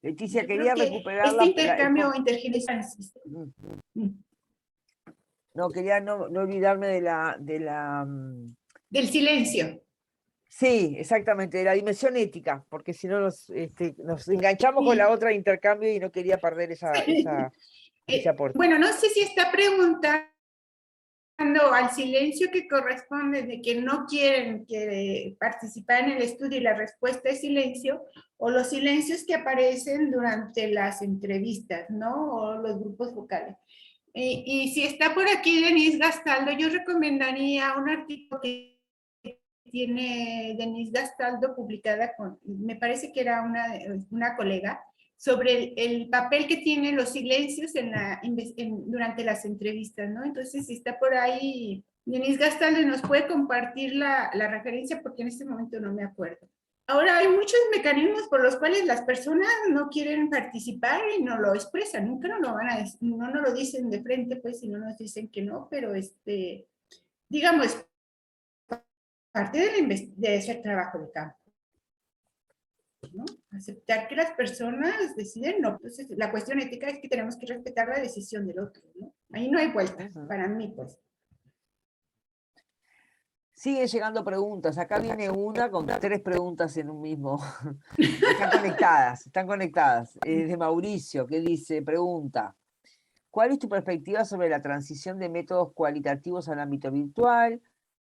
Leticia, Yo quería creo que recuperar este intercambio intergeneracional. No, quería no olvidarme Del silencio. Sí, exactamente, de la dimensión ética, porque si no nos enganchamos con la otra intercambio y no quería perder ese aporte. Bueno, no sé si está preguntando al silencio que corresponde de que no quieren participar en el estudio y la respuesta es silencio, o los silencios que aparecen durante las entrevistas, ¿no? O los grupos vocales. Y si está por aquí Denise Gastaldo, yo recomendaría un artículo que tiene Denise Gastaldo publicada me parece que era una colega, sobre el papel que tienen los silencios durante las entrevistas, ¿no? Entonces, si está por ahí Denise Gastaldo, nos puede compartir la referencia, porque en este momento no me acuerdo. Ahora, hay muchos mecanismos por los cuales las personas no quieren participar y no lo expresan, nunca no lo van a decir, no lo dicen de frente, pues, si no nos dicen que no, pero digamos, parte de ese trabajo de campo, ¿no? Aceptar que las personas deciden no. Entonces, la cuestión ética es que tenemos que respetar la decisión del otro, ¿no? Ahí no hay vuelta, para mí, pues. Siguen llegando preguntas. Acá viene una con 3 preguntas en un mismo. Están conectadas. Es de Mauricio, que pregunta, ¿cuál es tu perspectiva sobre la transición de métodos cualitativos al ámbito virtual?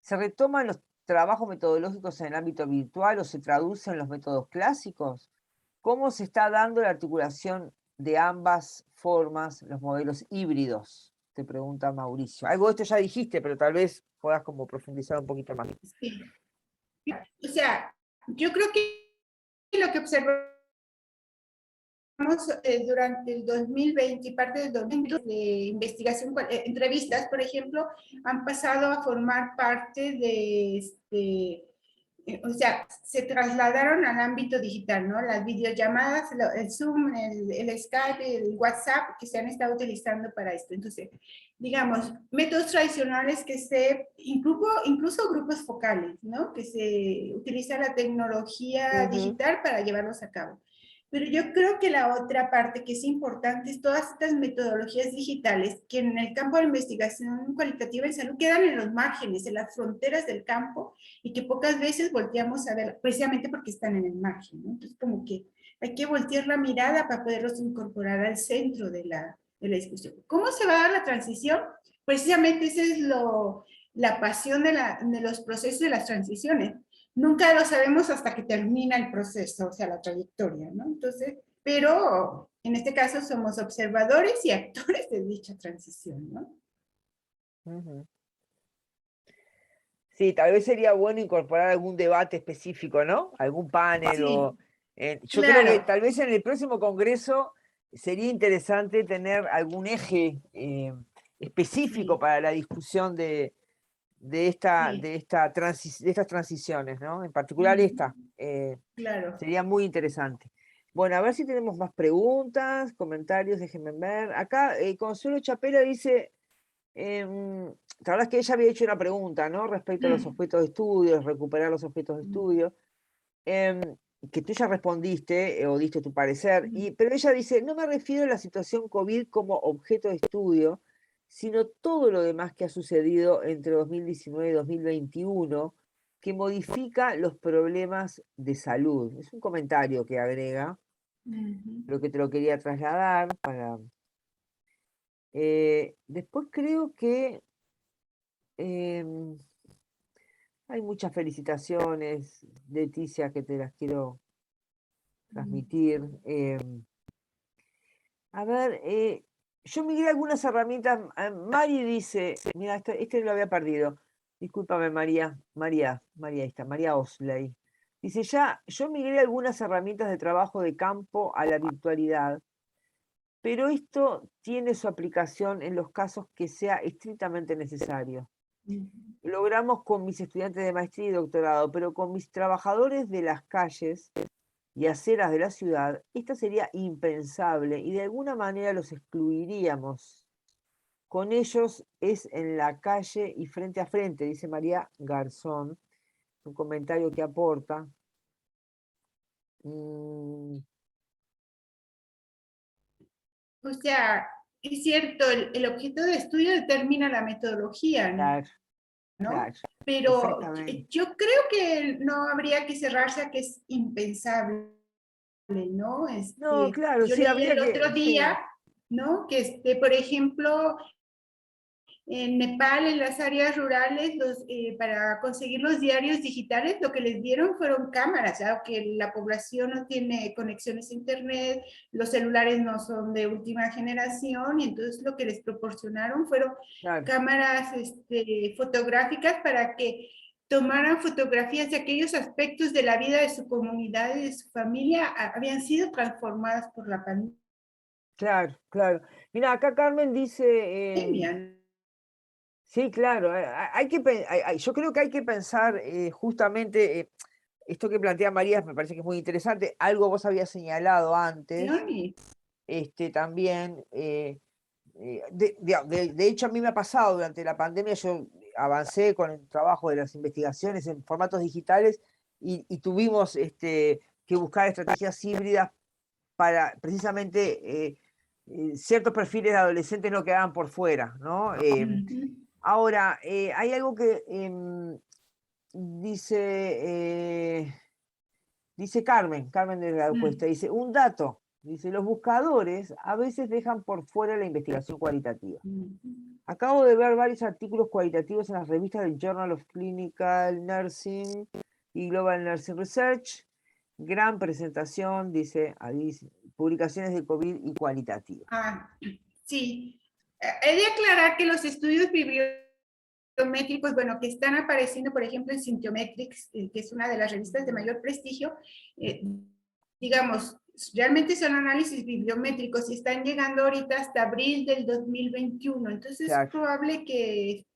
¿Se retoman los trabajos metodológicos en el ámbito virtual o se traducen los métodos clásicos? ¿Cómo se está dando la articulación de ambas formas, los modelos híbridos? Te pregunta Mauricio. Algo de esto ya dijiste, pero tal vez puedas como profundizar un poquito más. Sí. O sea, yo creo que lo que observamos durante el 2020 y parte del 2020 de investigación, entrevistas, por ejemplo, han pasado a formar parte de o sea, se trasladaron al ámbito digital, ¿no? Las videollamadas, el Zoom, el Skype, el WhatsApp, que se han estado utilizando para esto. Entonces, digamos, métodos tradicionales incluso grupos focales, ¿no? Que se utiliza la tecnología digital para llevarlos a cabo. Pero yo creo que la otra parte que es importante es todas estas metodologías digitales que en el campo de investigación cualitativa en salud quedan en los márgenes, en las fronteras del campo, y que pocas veces volteamos a ver, precisamente porque están en el margen, ¿no? Entonces, como que hay que voltear la mirada para poderlos incorporar al centro de la discusión. ¿Cómo se va a dar la transición? Precisamente esa es la pasión de los procesos de las transiciones. Nunca lo sabemos hasta que termina el proceso, o sea, la trayectoria, ¿no? Entonces, pero en este caso somos observadores y actores de dicha transición, ¿no? Sí, tal vez sería bueno incorporar algún debate específico, ¿no? Algún panel Sí, yo creo que tal vez en el próximo congreso sería interesante tener algún eje específico para la discusión de estas transiciones, ¿no? En particular esta. Claro. Sería muy interesante. Bueno, a ver si tenemos más preguntas, comentarios, déjenme ver. Acá Consuelo Chapela dice, la verdad es que ella había hecho una pregunta, ¿no? Respecto a los objetos de estudio, recuperar los objetos de estudio. que tú ya respondiste o diste tu parecer, pero ella dice, no me refiero a la situación COVID como objeto de estudio, sino todo lo demás que ha sucedido entre 2019 y 2021 que modifica los problemas de salud. Es un comentario que agrega, pero que te lo quería trasladar para... después creo que hay muchas felicitaciones, Leticia, que te las quiero transmitir. A ver, yo migré algunas herramientas. Mari dice, mira, este lo había perdido. Discúlpame, María, ahí está, María Osley. Dice, yo migré algunas herramientas de trabajo de campo a la virtualidad, pero esto tiene su aplicación en los casos que sea estrictamente necesario. Logramos con mis estudiantes de maestría y doctorado, pero con mis trabajadores de las calles y aceras de la ciudad, esto sería impensable y de alguna manera los excluiríamos. Con ellos es en la calle y frente a frente, dice María Garzón, un comentario que aporta. O sea, es cierto, el objeto de estudio determina la metodología, Claro, ¿no? claro, Pero exactamente. yo creo que no habría que cerrarse a que es impensable, ¿no? No, claro, Yo sí, leí habría el que... otro día, ¿no? Que por ejemplo, en Nepal, en las áreas rurales, para conseguir los diarios digitales, lo que les dieron fueron cámaras, aunque la población no tiene conexiones a internet, los celulares no son de última generación, y entonces lo que les proporcionaron fueron Claro. cámaras fotográficas para que tomaran fotografías de aquellos aspectos de la vida de su comunidad y de su familia, habían sido transformadas por la pandemia. Claro, claro. Mira, acá Carmen dice... Sí, claro. Yo creo que hay que pensar justamente esto que plantea María, me parece que es muy interesante. Algo vos habías señalado antes, también. De hecho, a mí me ha pasado durante la pandemia, yo avancé con el trabajo de las investigaciones en formatos digitales y tuvimos que buscar estrategias híbridas para precisamente ciertos perfiles de adolescentes no quedaban por fuera, ¿no? Ahora, hay algo que dice Carmen de la encuesta, dice, un dato, dice, los buscadores a veces dejan por fuera la investigación cualitativa. Acabo de ver varios artículos cualitativos en las revistas del Journal of Clinical Nursing y Global Nursing Research. Gran presentación, dice, publicaciones de COVID y cualitativas. Sí. He de aclarar que los estudios bibliométricos, bueno, que están apareciendo, por ejemplo, en Symptometrics, que es una de las revistas de mayor prestigio, digamos, realmente son análisis bibliométricos y están llegando ahorita hasta abril del 2021. Entonces es probable que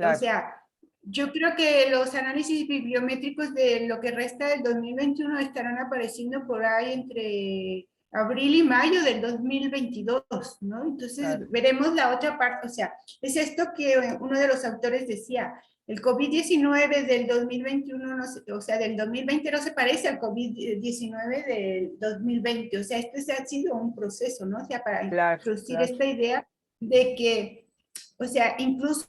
o sea, yo creo que los análisis bibliométricos de lo que resta del 2021 estarán apareciendo por ahí entre abril y mayo del 2022, ¿no? Entonces veremos la otra parte, o sea, es esto que uno de los autores decía, el COVID-19 del 2021, no se, o sea, del 2020 no se parece al COVID-19 del 2020, o sea, este ha sido un proceso, ¿no? O sea, para introducir esta idea de que, o sea, incluso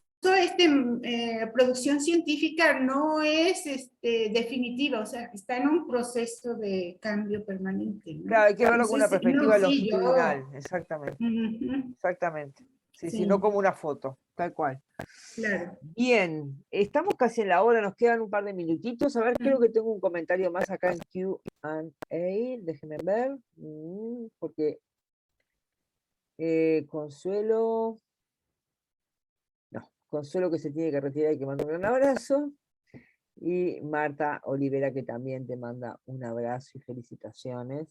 producción científica no es definitiva, o sea, está en un proceso de cambio permanente, ¿no? Claro, hay que verlo con una perspectiva sí, longitudinal, exactamente. Exactamente. Sí, no como una foto, tal cual. Claro. Bien, estamos casi en la hora, nos quedan un par de minutitos. A ver, creo que tengo un comentario más acá en Q&A, déjenme ver, porque Consuelo, no, Consuelo que se tiene que retirar y que manda un gran abrazo. Y Marta Olivera que también te manda un abrazo y felicitaciones.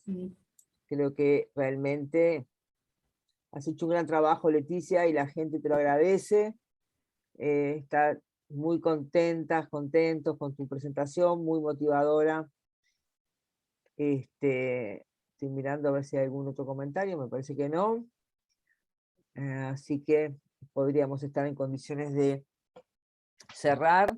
Creo que realmente has hecho un gran trabajo, Leticia, y la gente te lo agradece. Está muy contentos con tu presentación, muy motivadora. Estoy mirando a ver si hay algún otro comentario, me parece que no. Así que podríamos estar en condiciones de cerrar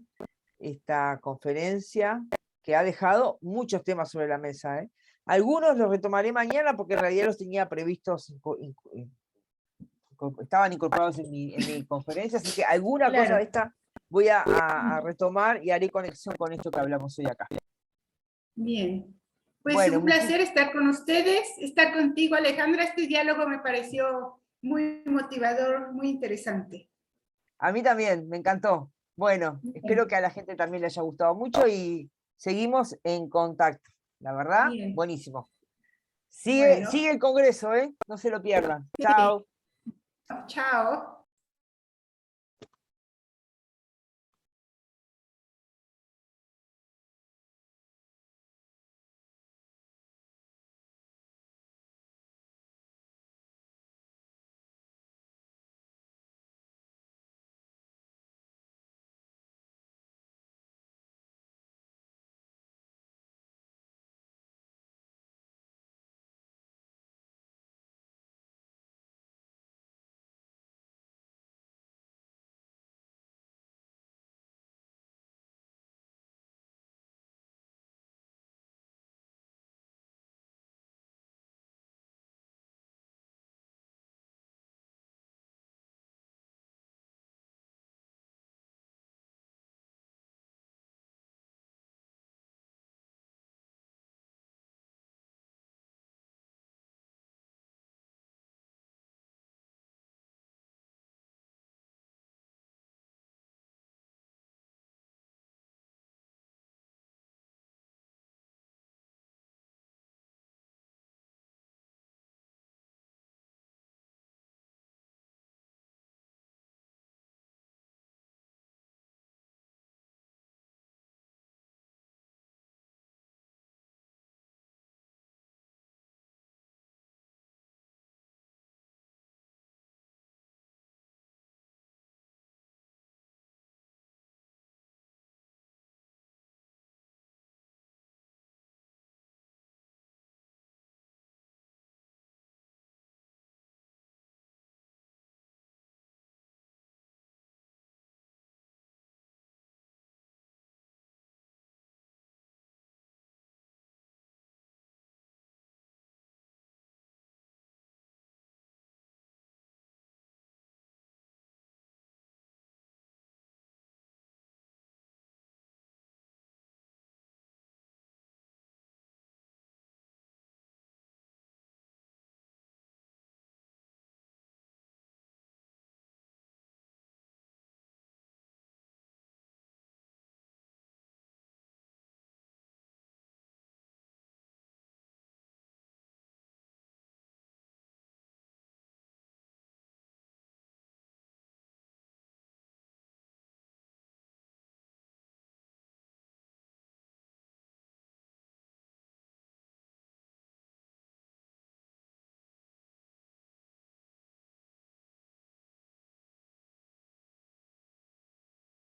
esta conferencia. que ha dejado muchos temas sobre la mesa, ¿eh? Algunos los retomaré mañana porque en realidad los tenía previstos, estaban incorporados en mi conferencia, así que alguna cosa Claro. de esta voy a retomar y haré conexión con esto que hablamos hoy acá. Bien. Pues Bueno, un placer estar con ustedes, estar contigo, Alejandra. Este diálogo me pareció muy motivador, muy interesante. a mí también, me encantó. Bueno, espero que a la gente también le haya gustado mucho y seguimos en contacto. La verdad, Bien. buenísimo. Sigue, Bueno. sigue el Congreso, ¿eh? No se lo pierdan. Sí. Chao. Chao.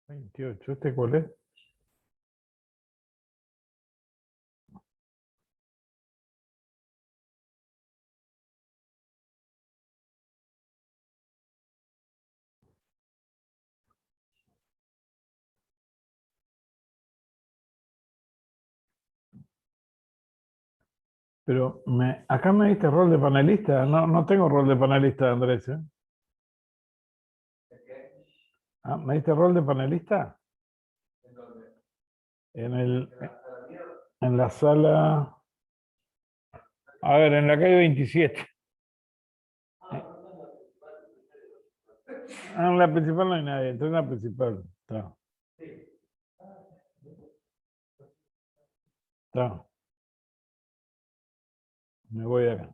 ¿28? ¿Este cuál es? Pero acá me diste rol de panelista. No, no tengo rol de panelista, Andrés, ¿eh? Ah, ¿me diste rol de panelista? En la sala. A ver, en la calle 27. Ah, en la principal no hay nadie, entonces en la principal. Está. Está. Me voy acá.